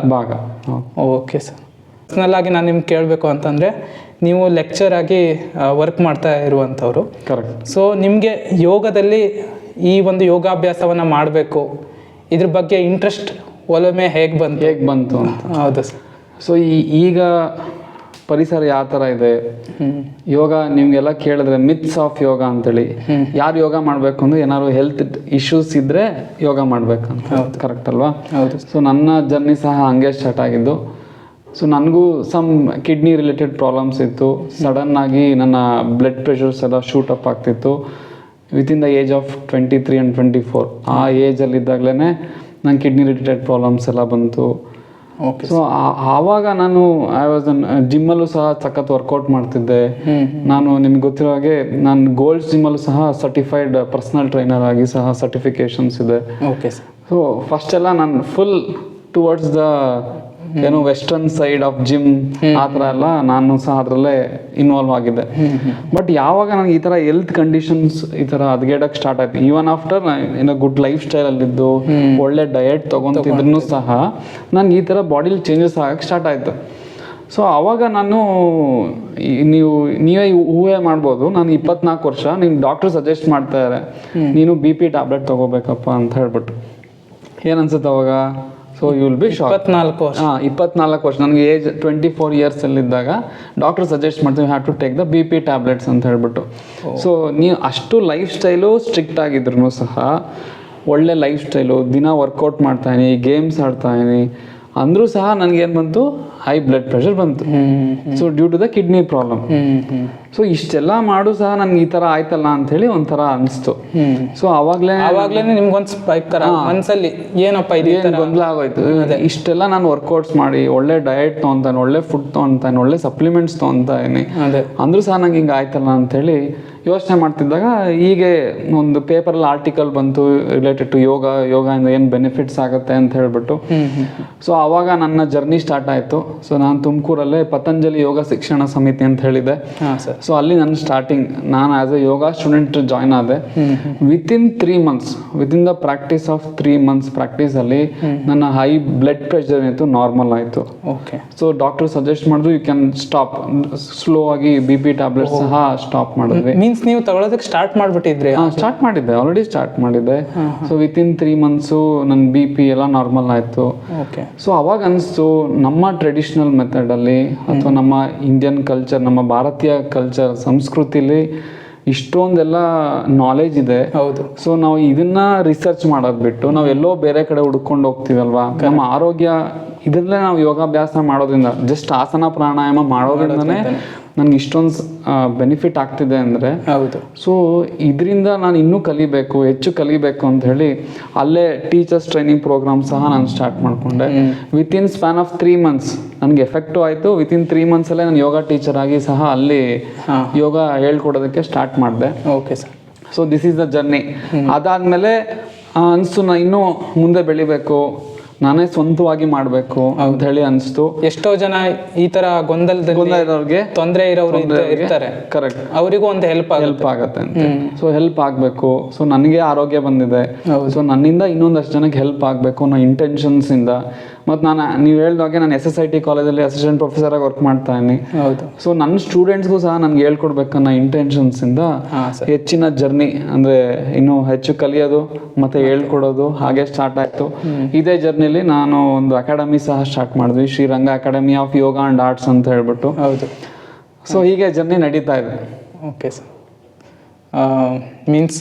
Okay sir. ಪರ್ಸ್ನಲ್ ಆಗಿ ನಾನು ನಿಮ್ಗೆ ಕೇಳಬೇಕು ಅಂತಂದರೆ, ನೀವು ಲೆಕ್ಚರ್ ಆಗಿ ವರ್ಕ್ ಮಾಡ್ತಾ ಇರುವಂಥವ್ರು. ಕರೆಕ್ಟ್. ಸೊ ನಿಮಗೆ ಯೋಗದಲ್ಲಿ ಈ ಒಂದು ಯೋಗಾಭ್ಯಾಸವನ್ನು ಮಾಡಬೇಕು, ಇದ್ರ ಬಗ್ಗೆ ಇಂಟ್ರೆಸ್ಟ್ ಒಲಮೆ ಹೇಗೆ ಬಂತು ಅಂತ? ಹೌದು ಸರ್. ಸೊ ಈಗ ಪರಿಸರ ಯಾವ ಥರ ಇದೆ, ಯೋಗ ನಿಮಗೆಲ್ಲ ಕೇಳಿದ್ರೆ ಮಿತ್ಸ್ ಆಫ್ ಯೋಗ ಅಂತೇಳಿ, ಯಾರು ಯೋಗ ಮಾಡಬೇಕು ಅಂದ್ರೆ ಏನಾದ್ರು ಹೆಲ್ತ್ ಇಶ್ಯೂಸ್ ಇದ್ದರೆ ಯೋಗ ಮಾಡ್ಬೇಕಂತ. ಕರೆಕ್ಟ್ ಅಲ್ವಾ? ಹೌದು. ಸೊ ನನ್ನ ಜರ್ನಿ ಸಹ ಹಂಗೆ ಸ್ಟಾರ್ಟ್ ಆಗಿದ್ದು. ಸೊ ನನಗೂ ಸಮ್ ಕಿಡ್ನಿ ರಿಲೇಟೆಡ್ ಪ್ರಾಬ್ಲಮ್ಸ್ ಇತ್ತು. ಸಡನ್ನಾಗಿ ನನ್ನ ಬ್ಲಡ್ ಪ್ರೆಷರ್ಸ್ ಎಲ್ಲ ಶೂಟ್ ಅಪ್ ಆಗ್ತಿತ್ತು within the age of 23 and 24. ಆ ಏಜಲ್ಲಿದ್ದಾಗಲೇ ನಂಗೆ ಕಿಡ್ನಿ ರಿಲೇಟೆಡ್ ಪ್ರಾಬ್ಲಮ್ಸ್ ಎಲ್ಲ ಬಂತು. ಸೊ ಆವಾಗ ನಾನು ಜಿಮ್ಮಲ್ಲೂ ಸಹ ಸಖತ್ ವರ್ಕೌಟ್ ಮಾಡ್ತಿದ್ದೆ. ನಾನು ನಿಮ್ಗೆ ಗೊತ್ತಿರೋ ಹಾಗೆ ನಾನು ಗೋಲ್ಡ್ ಜಿಮ್ಮಲ್ಲೂ ಸಹ ಸರ್ಟಿಫೈಡ್ ಪರ್ಸನಲ್ ಟ್ರೈನರ್ ಆಗಿ ಸಹ ಸರ್ಟಿಫಿಕೇಶನ್ಸ್ ಇದೆ. ಸೊ ಫಸ್ಟ್ ಎಲ್ಲ ನಾನು ಫುಲ್ ಟುವರ್ಡ್ಸ್ ದ ಏನು ವೆಸ್ಟರ್ನ್ ಸೈಡ್ ಆಫ್ ಜಿಮ್ ಆ ಥರ ಎಲ್ಲ ನಾನು ಸಹ ಅದರಲ್ಲೇ ಇನ್ವಾಲ್ವ್ ಆಗಿದ್ದೆ. ಬಟ್ ಯಾವಾಗ ನನಗೆ ಈ ಥರ ಹೆಲ್ತ್ ಕಂಡೀಷನ್ಸ್ ಈ ಥರ ಹದಗೆಡಕ್ಕೆ ಸ್ಟಾರ್ಟ್ ಆಯ್ತು, ಈವನ್ ಆಫ್ಟರ್ ಏನೋ ಗುಡ್ ಲೈಫ್ ಸ್ಟೈಲಲ್ಲಿದ್ದು ಒಳ್ಳೆ ಡಯಟ್ ತೊಗೊತಿದ್ರು ಸಹ ನನಗೆ ಈ ಥರ ಬಾಡಿಲಿ ಚೇಂಜಸ್ ಆಗಕ್ಕೆ ಸ್ಟಾರ್ಟ್ ಆಯಿತು. ಸೊ ಆವಾಗ ನಾನು ನೀವೇ ಊಹೆ ಮಾಡ್ಬೋದು, ನಾನು 24 ವರ್ಷ ನಿಮ್ಗೆ ಡಾಕ್ಟರ್ ಸಜೆಸ್ಟ್ ಮಾಡ್ತಾರೆ ನೀನು BP ಟ್ಯಾಬ್ಲೆಟ್ ತೊಗೋಬೇಕಪ್ಪ ಅಂತ ಹೇಳ್ಬಿಟ್ಟು. ಏನನ್ಸುತ್ತೆ ಅವಾಗ? So you will be shock. 24 ವರ್ಷ ನನಗೆ ಏಜ್ 24 years ಅಲ್ಲಿದ್ದಾಗ ಡಾಕ್ಟರ್ ಸಜೆಸ್ಟ್ ಮಾಡ್ತೀವಿ have to take the BP tablets ಅಂತ ಹೇಳ್ಬಿಟ್ಟು. ಸೊ ನೀವು ಅಷ್ಟು ಲೈಫ್ ಸ್ಟೈಲು ಸ್ಟ್ರಿಕ್ಟ್ ಆಗಿದ್ರು ಸಹ ಒಳ್ಳೆ ಲೈಫ್ ಸ್ಟೈಲು, ದಿನ ವರ್ಕೌಟ್ ಮಾಡ್ತಾಯಿನಿ, ಗೇಮ್ಸ್ ಆಡ್ತಾಯಿನಿ, ಅಂದರೂ ಸಹ ನನಗೇನು ಬಂತು, ಹೈ ಬ್ಲಡ್ ಪ್ರೆಷರ್ ಬಂತು. So due to the kidney problem. So ಇಷ್ಟೆಲ್ಲ ಮಾಡು ಸಹ ನನ್ಗೆ ಈ ಥರ ಆಯ್ತಲ್ಲ ಅಂಥೇಳಿ ಒಂಥರ ಅನಿಸ್ತು. ಸೊ ಆವಾಗ್ಲೇ ನಿಮ್ಗೊಂದು ಸ್ಪೈಕ್ ತರ ಮನ್ಸಲ್ಲಿ ಏನಪ್ಪ ಇದು ಗೊಂದಲ ಆಗೋಯ್ತು. ಇಷ್ಟೆಲ್ಲ ನಾನು ವರ್ಕೌಟ್ಸ್ ಮಾಡಿ ಒಳ್ಳೆ ಡಯಟ್ ತೊಗೊತಾನೆ, ಒಳ್ಳೆ ಫುಡ್ ತೊಗೊತಾನೆ, ಒಳ್ಳೆ ಸಪ್ಲಿಮೆಂಟ್ಸ್ ತೊಗೊತಾನೆ, ಅಂದ್ರೂ ಸಹ ನಂಗೆ ಹಿಂಗೆ ಆಯ್ತಲ್ಲ ಅಂಥೇಳಿ ಯೋಚನೆ ಮಾಡ್ತಿದ್ದಾಗ ಹೀಗೆ ಒಂದು ಪೇಪರಲ್ಲಿ ಆರ್ಟಿಕಲ್ ಬಂತು ರಿಲೇಟೆಡ್ ಟು ಯೋಗದಿಂದ ಏನು ಬೆನಿಫಿಟ್ಸ್ ಆಗುತ್ತೆ ಅಂತ ಹೇಳ್ಬಿಟ್ಟು. ಸೊ ಆವಾಗ ನನ್ನ ಜರ್ನಿ ಸ್ಟಾರ್ಟ್ ಆಯಿತು. ಸೊ ನಾನು ತುಮಕೂರಲ್ಲೇ ಪತಂಜಲಿ ಯೋಗ ಶಿಕ್ಷಣ ಸಮಿತಿ ಅಂತ ಹೇಳಿದೆ. ಸೊ ಅಲ್ಲಿ ನನ್ನ ಸ್ಟಾರ್ಟಿಂಗ್, ನಾನು as a yoga student join ಆದೆ. Within 3 months, within the practice of 3 months ಪ್ರಾಕ್ಟೀಸಲ್ಲಿ ನನ್ನ ಹೈ ಬ್ಲಡ್ ಪ್ರೆಷರ್ ಏನಿತ್ತು ನಾರ್ಮಲ್ ಆಯಿತು. ಓಕೆ. ಸೊ ಡಾಕ್ಟರ್ ಸಜೆಸ್ಟ್ ಮಾಡಿದ್ರು, ಯು ಕ್ಯಾನ್ ಸ್ಟಾಪ್, ಸ್ಲೋ ಆಗಿ BP ಟ್ಯಾಬ್ಲೆಟ್ಸ್ ಸಹ ಸ್ಟಾಪ್ ಮಾಡಿದ್ವಿ. ಮೀನ್ಸ್ ನೀವು ತಗೊಳ್ಳೋದಕ್ಕೆ ಸ್ಟಾರ್ಟ್ ಮಾಡಿಬಿಟ್ಟಿದ್ರಿ? ಸ್ಟಾರ್ಟ್ ಮಾಡಿದ್ದೆ, ಆಲ್ರೆಡಿ ಸ್ಟಾರ್ಟ್ ಮಾಡಿದ್ದೆ. ಸೊ ವಿತಿನ್ 3 months ನನ್ನ BP ಎಲ್ಲ ನಾರ್ಮಲ್ ಆಯಿತು. ಓಕೆ. ಸೊ ಅವಾಗ ಅನಿಸ್ತು, ನಮ್ಮ ಟ್ರೆಡಿಷ್ನಲ್ ಮೆಥಡಲ್ಲಿ ಅಥವಾ ನಮ್ಮ ಇಂಡಿಯನ್ ಕಲ್ಚರ್, ನಮ್ಮ ಭಾರತೀಯ ಕಲ್ಚರ್ ಸಂಸ್ಕೃತಿಲಿ ಇಷ್ಟೊಂದೆಲ್ಲ ನಾಲೆಜ್ ಇದೆ. ಹೌದು. ಸೊ ನಾವು ಇದನ್ನ ರಿಸರ್ಚ್ ಮಾಡೋದು ಬಿಟ್ಟು ನಾವು ಎಲ್ಲೋ ಬೇರೆ ಕಡೆ ಹುಡ್ಕೊಂಡು ಹೋಗ್ತೀವಲ್ವಾ. ನಮ್ಮ ಆರೋಗ್ಯ ಇದರಲ್ಲೇ ನಾವು ಯೋಗಾಭ್ಯಾಸ ಮಾಡೋದ್ರಿಂದ, ಜಸ್ಟ್ ಆಸನ ಪ್ರಾಣಾಯಾಮ ಮಾಡೋದ್ರಿಂದನೇ ನನಗೆ ಇಷ್ಟೊಂದು ಬೆನಿಫಿಟ್ ಆಗ್ತಿದೆ ಅಂದರೆ. ಹೌದು. ಸೊ ಇದರಿಂದ ನಾನು ಇನ್ನೂ ಕಲಿಬೇಕು, ಹೆಚ್ಚು ಕಲಿಬೇಕು ಅಂತ ಹೇಳಿ ಅಲ್ಲೇ ಟೀಚರ್ಸ್ ಟ್ರೈನಿಂಗ್ ಪ್ರೋಗ್ರಾಮ್ ಸಹ ನಾನು ಸ್ಟಾರ್ಟ್ ಮಾಡಿಕೊಂಡೆ. ವಿತಿನ್ ಸ್ಪ್ಯಾನ್ ಆಫ್ 3 months ನನಗೆ ಎಫೆಕ್ಟು ಆಯಿತು. ವಿತಿನ್ 3 months ನಾನು ಯೋಗ ಟೀಚರ್ ಆಗಿ ಸಹ ಅಲ್ಲಿ ಯೋಗ ಹೇಳ್ಕೊಡೋದಕ್ಕೆ ಸ್ಟಾರ್ಟ್ ಮಾಡಿದೆ. Okay sir. So this is the journey. ಅದಾದಮೇಲೆ ಅನಿಸ್ತು, ನಾನು ಇನ್ನೂ ಮುಂದೆ ಬೆಳಿಬೇಕು, ನಾನೇ ಸ್ವಂತವಾಗಿ ಮಾಡಬೇಕು ಅಂತ ಹೇಳಿ ಅನಿಸ್ತು. ಎಷ್ಟೋ ಜನ ಈ ತರ ಗೊಂದಲದವ್ರಿಗೆ, ತೊಂದರೆ ಇರೋರು ಇರ್ತಾರೆ. ಕರೆಕ್ಟ್. ಅವರಿಗೂ ಒಂದು ಹೆಲ್ಪ್ ಆಗುತ್ತೆ ಅಂತ. ಸೊ ಹೆಲ್ಪ್ ಆಗಬೇಕು. ಸೊ ನನಗೆ ಆರೋಗ್ಯ ಬಂದಿದೆ. ಸೊ ನನ್ನಿಂದ ಇನ್ನೊಂದಷ್ಟು ಜನಕ್ಕೆ ಹೆಲ್ಪ್ ಆಗಬೇಕು ಅನ್ನೋ ಇಂಟೆನ್ಷನ್ಸ್ ಇಂದ. ಮತ್ತು ನೀವು ಹೇಳ್ದಾಗೆ ನಾನು SSIT ಕಾಲೇಜಲ್ಲಿ ಅಸಿಸ್ಟೆಂಟ್ ಪ್ರೊಫೆಸರ್ ಆಗಿ ವರ್ಕ್ ಮಾಡ್ತಾ ಇದ್ದೀನಿ. ಹೌದು. ಸೊ ನನ್ನ ಸ್ಟೂಡೆಂಟ್ಸ್ಗೂ ಸಹ ನನಗೆ ಹೇಳ್ಕೊಡ್ಬೇಕನ್ನೋ ಇಂಟೆನ್ಷನ್ಸ್ ಇಂದ ಹೆಚ್ಚಿನ ಜರ್ನಿ, ಅಂದರೆ ಇನ್ನೂ ಹೆಚ್ಚು ಕಲಿಯೋದು ಮತ್ತು ಹೇಳ್ಕೊಡೋದು ಹಾಗೆ ಸ್ಟಾರ್ಟ್ ಆಯಿತು. ಇದೇ ಜರ್ನಿಲಿ ನಾನು ಒಂದು ಅಕಾಡೆಮಿ ಸಹ ಸ್ಟಾರ್ಟ್ ಮಾಡಿದ್ವಿ, Sriranga academy of yoga and arts ಅಂತ ಹೇಳ್ಬಿಟ್ಟು. ಹೌದು. ಸೊ ಹೀಗೆ ಜರ್ನಿ ನಡೀತಾ ಇದೆ. Okay sir. ಮೀನ್ಸ್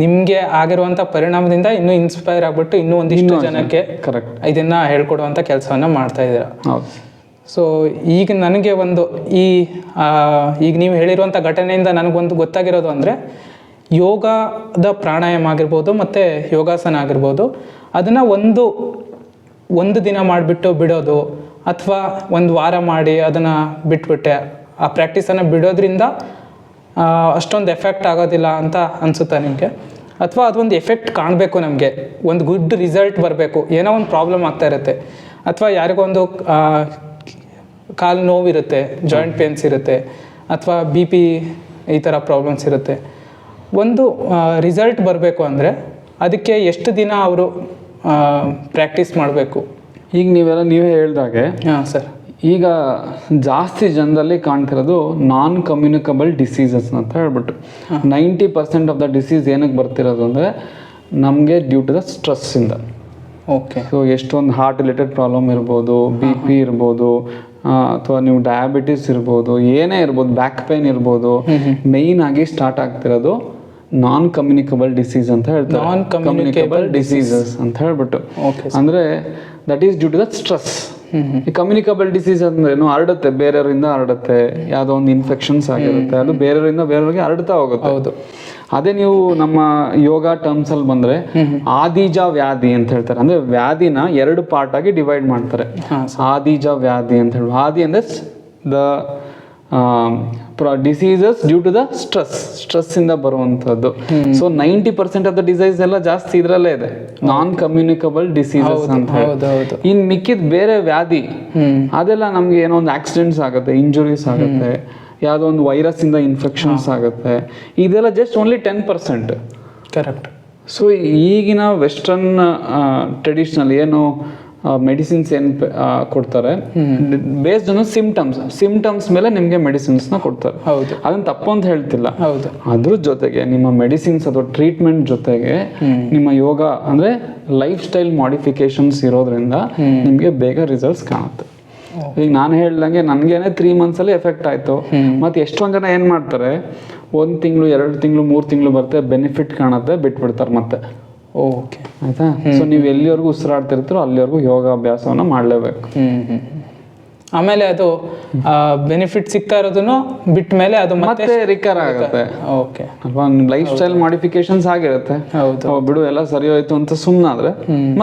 ನಿಮಗೆ ಆಗಿರುವಂಥ ಪರಿಣಾಮದಿಂದ ಇನ್ನೂ ಇನ್ಸ್ಪೈರ್ ಆಗಿಬಿಟ್ಟು ಇನ್ನೂ ಒಂದಿಷ್ಟು ಜನಕ್ಕೆ ಕರೆಕ್ಟ್ ಇದನ್ನು ಹೇಳ್ಕೊಡುವಂಥ ಕೆಲಸವನ್ನು ಮಾಡ್ತಾ ಇದ್ದೀರಾ. ಹೌದು. ಸೊ ಈಗ ನನಗೆ ಒಂದು ಈಗ ನೀವು ಹೇಳಿರುವಂಥ ಘಟನೆಯಿಂದ ನನಗೊಂದು ಗೊತ್ತಾಗಿರೋದು ಅಂದರೆ, ಯೋಗದ ಪ್ರಾಣಾಯಾಮ ಆಗಿರ್ಬೋದು ಮತ್ತು ಯೋಗಾಸನ ಆಗಿರ್ಬೋದು, ಅದನ್ನು ಒಂದು ದಿನ ಮಾಡಿಬಿಟ್ಟು ಬಿಡೋದು ಅಥವಾ ಒಂದು ವಾರ ಮಾಡಿ ಅದನ್ನು ಬಿಟ್ಬಿಟ್ಟೆ ಆ ಪ್ರಾಕ್ಟೀಸನ್ನು ಬಿಡೋದ್ರಿಂದ ಅಷ್ಟೊಂದು ಎಫೆಕ್ಟ್ ಆಗೋದಿಲ್ಲ ಅಂತ ಅನಿಸುತ್ತಾ ನಿಮಗೆ? ಅಥವಾ ಅದೊಂದು ಎಫೆಕ್ಟ್ ಕಾಣಬೇಕು, ನಮಗೆ ಒಂದು ಗುಡ್ ರಿಸಲ್ಟ್ ಬರಬೇಕು, ಏನೋ ಒಂದು ಪ್ರಾಬ್ಲಮ್ ಆಗ್ತಾ ಇರುತ್ತೆ, ಅಥವಾ ಯಾರಿಗೊಂದು ಕಾಲು ನೋವಿರುತ್ತೆ, ಜಾಯಿಂಟ್ ಪೇನ್ಸ್ ಇರುತ್ತೆ, ಅಥವಾ BP ಈ ಥರ ಪ್ರಾಬ್ಲಮ್ಸ್ ಇರುತ್ತೆ. ಒಂದು ರಿಸಲ್ಟ್ ಬರಬೇಕು ಅಂದರೆ ಅದಕ್ಕೆ ಎಷ್ಟು ದಿನ ಅವರು ಪ್ರಾಕ್ಟೀಸ್ ಮಾಡಬೇಕು? ಈಗ ನೀವೇ ಹೇಳ್ದಾಗೆ. ಹಾಂ ಸರ್. ಈಗ ಜಾಸ್ತಿ ಜನರಲ್ಲಿ ಕಾಣ್ತಿರೋದು ನಾನ್ ಕಮ್ಯುನಿಕಬಲ್ ಡಿಸೀಸಸ್ ಅಂತ ಹೇಳ್ಬಿಟ್ಟು. 90% ಆಫ್ ದ ಡಿಸೀಸ್ ಏನಕ್ಕೆ ಬರ್ತಿರೋದು ಅಂದರೆ ನಮಗೆ ಡ್ಯೂ ಟು ದ ಸ್ಟ್ರೆಸ್ಸಿಂದ. ಓಕೆ. ಸೊ ಎಷ್ಟೊಂದು ಹಾರ್ಟ್ ರಿಲೇಟೆಡ್ ಪ್ರಾಬ್ಲಮ್ ಇರ್ಬೋದು, BP ಇರ್ಬೋದು, ಅಥವಾ ನೀವು ಡಯಾಬಿಟಿಸ್ ಇರ್ಬೋದು, ಏನೇ ಇರ್ಬೋದು, ಬ್ಯಾಕ್ ಪೇನ್ ಇರ್ಬೋದು. ಮೇಯ್ನ್ ಆಗಿ ಸ್ಟಾರ್ಟ್ ಆಗ್ತಿರೋದು ನಾನ್ ಕಮ್ಯುನಿಕಬಲ್ ಡಿಸೀಸ್ ಅಂತ ಹೇಳ್ತಾರೆ. ನಾನ್ ಕಮ್ಯುನಿಕಬಲ್ ಡಿಸೀಸಸ್ ಅಂತ ಹೇಳ್ಬಿಟ್ಟು. ಓಕೆ. ಅಂದರೆ that is due to the stress. ಈ ಕಮ್ಯುನಿಕಬಲ್ ಡಿಸೀಸ್ ಅಂದ್ರೆ ಹರಡುತ್ತೆ, ಬೇರೆಯವರಿಂದ ಹರಡುತ್ತೆ, ಯಾವುದೋ ಒಂದು ಇನ್ಫೆಕ್ಷನ್ಸ್ ಆಗಿರುತ್ತೆ, ಅದು ಬೇರೆಯವರಿಂದ ಬೇರೆಯವ್ರಿಗೆ ಹರಡ್ತಾ ಹೋಗುತ್ತೆ. ಹೌದು. ಅದೇ ನೀವು ನಮ್ಮ ಯೋಗ ಟರ್ಮ್ಸ್ ಅಲ್ಲಿ ಬಂದ್ರೆ ಆದಿಜ ವ್ಯಾಧಿ ಅಂತ ಹೇಳ್ತಾರೆ. ಅಂದ್ರೆ ವ್ಯಾಧಿನ 2 ಪಾರ್ಟ್ ಆಗಿ ಡಿವೈಡ್ ಮಾಡ್ತಾರೆ. ಆದಿಜ ವ್ಯಾಧಿ ಅಂತ ಹೇಳಿ, ಆದಿ ಅಂದ್ರೆ the diseases due to the stress ಇಂದ ಬರುವಂತದ್ದು. ಸೊ 90% ಆಫ್ ದ ಡಿಸೀಸ್ ಎಲ್ಲ ಜಾಸ್ತಿ ಇದ್ರಲ್ಲೇ ಇದೆ, ನಾನ್ ಕಮ್ಯುನಿಕಬಲ್ ಡಿಸೀಸಸ್ ಅಂತ ಹೇಳಿ. ಇನ್ ಮಿಕ್ಕಿದ ಬೇರೆ ವ್ಯಾಧಿ ಅದೆಲ್ಲ ನಮ್ಗೆ ಏನೋ ಒಂದು ಆಕ್ಸಿಡೆಂಟ್ಸ್ ಆಗುತ್ತೆ, ಇಂಜುರೀಸ್ ಆಗುತ್ತೆ, ಯಾವುದೋ ಒಂದು ವೈರಸ್ ಇಂದ ಇನ್ಫೆಕ್ಷನ್ಸ್ ಆಗುತ್ತೆ. ಇದೆಲ್ಲ ಜಸ್ಟ್ ಓನ್ಲಿ 10%. ಕರೆಕ್ಟ್. ಸೊ ಈಗಿನ ವೆಸ್ಟರ್ನ್ ಟ್ರೆಡಿಷನಲ್ ಏನು ಮೆಡಿಸಿನ್ಸ್ ಏನು ಕೊಡ್ತಾರೆ, ಬೇಸ್ಡ್ ಆನ್ ಸಿಂಪ್ಟಮ್ಸ್ ಮೇಲೆ ನಿಮಗೆ ಮೆಡಿಸಿನ್ಸ್ನ ಕೊಡ್ತಾರೆ. ಹೌದು. ಅದನ್ನ ತಪ್ಪು ಅಂತ ಹೇಳ್ತಿಲ್ಲ. ಹೌದು. ಅದ್ರ ಜೊತೆಗೆ ನಿಮ್ಮ ಮೆಡಿಸಿನ್ಸ್ ಅಥವಾ ಟ್ರೀಟ್ಮೆಂಟ್ ಜೊತೆಗೆ ನಿಮ್ಮ ಯೋಗ ಅಂದರೆ ಲೈಫ್ ಸ್ಟೈಲ್ ಮಾಡಿಫಿಕೇಶನ್ಸ್ ಇರೋದ್ರಿಂದ ನಿಮಗೆ ಬೇಗ ರಿಸಲ್ಟ್ಸ್ ಕಾಣುತ್ತೆ. ಈಗ ನಾನು ಹೇಳ್ದಂಗೆ ನನಗೇನೆ 3 months ಅಲ್ಲಿ ಎಫೆಕ್ಟ್ ಆಯಿತು. ಮತ್ತು ಎಷ್ಟೊಂದು ಜನ ಏನು ಮಾಡ್ತಾರೆ, 1 ತಿಂಗಳು 2 ತಿಂಗಳು 3 ತಿಂಗಳು ಬರುತ್ತೆ, ಬೆನಿಫಿಟ್ ಕಾಣುತ್ತೆ, ಬಿಟ್ಬಿಡ್ತಾರೆ ಮತ್ತೆ. ಓಕೆ. ಆಯ್ತಾ. ಸೊ ನೀವು ಎಲ್ಲಿವರೆಗೂ ಉಸಿರಾಡ್ತಿರ್ತೀರೋ ಅಲ್ಲಿವರೆಗೂ ಯೋಗಾಭ್ಯಾಸವನ್ನು ಮಾಡಲೇಬೇಕು. ಆಮೇಲೆ ಅದು ಬೆನಿಫಿಟ್ ಸಿಗ್ತಾ ಇರೋದನ್ನು ಬಿಟ್ಟ ಮೇಲೆ ಅದು ಮತ್ತೆ ರಿಕವರ್ ಆಗುತ್ತೆ. ಓಕೆ ಅಲ್ವಾ. ಲೈಫ್ ಸ್ಟೈಲ್ ಮಾಡಿಫಿಕೇಶನ್ಸ್ ಆಗಿರುತ್ತೆ. ಹೌದು. ಬಿಡು ಎಲ್ಲ ಸರಿ ಹೋಯ್ತು ಅಂತ ಸುಮ್ಮನಾದ್ರೆ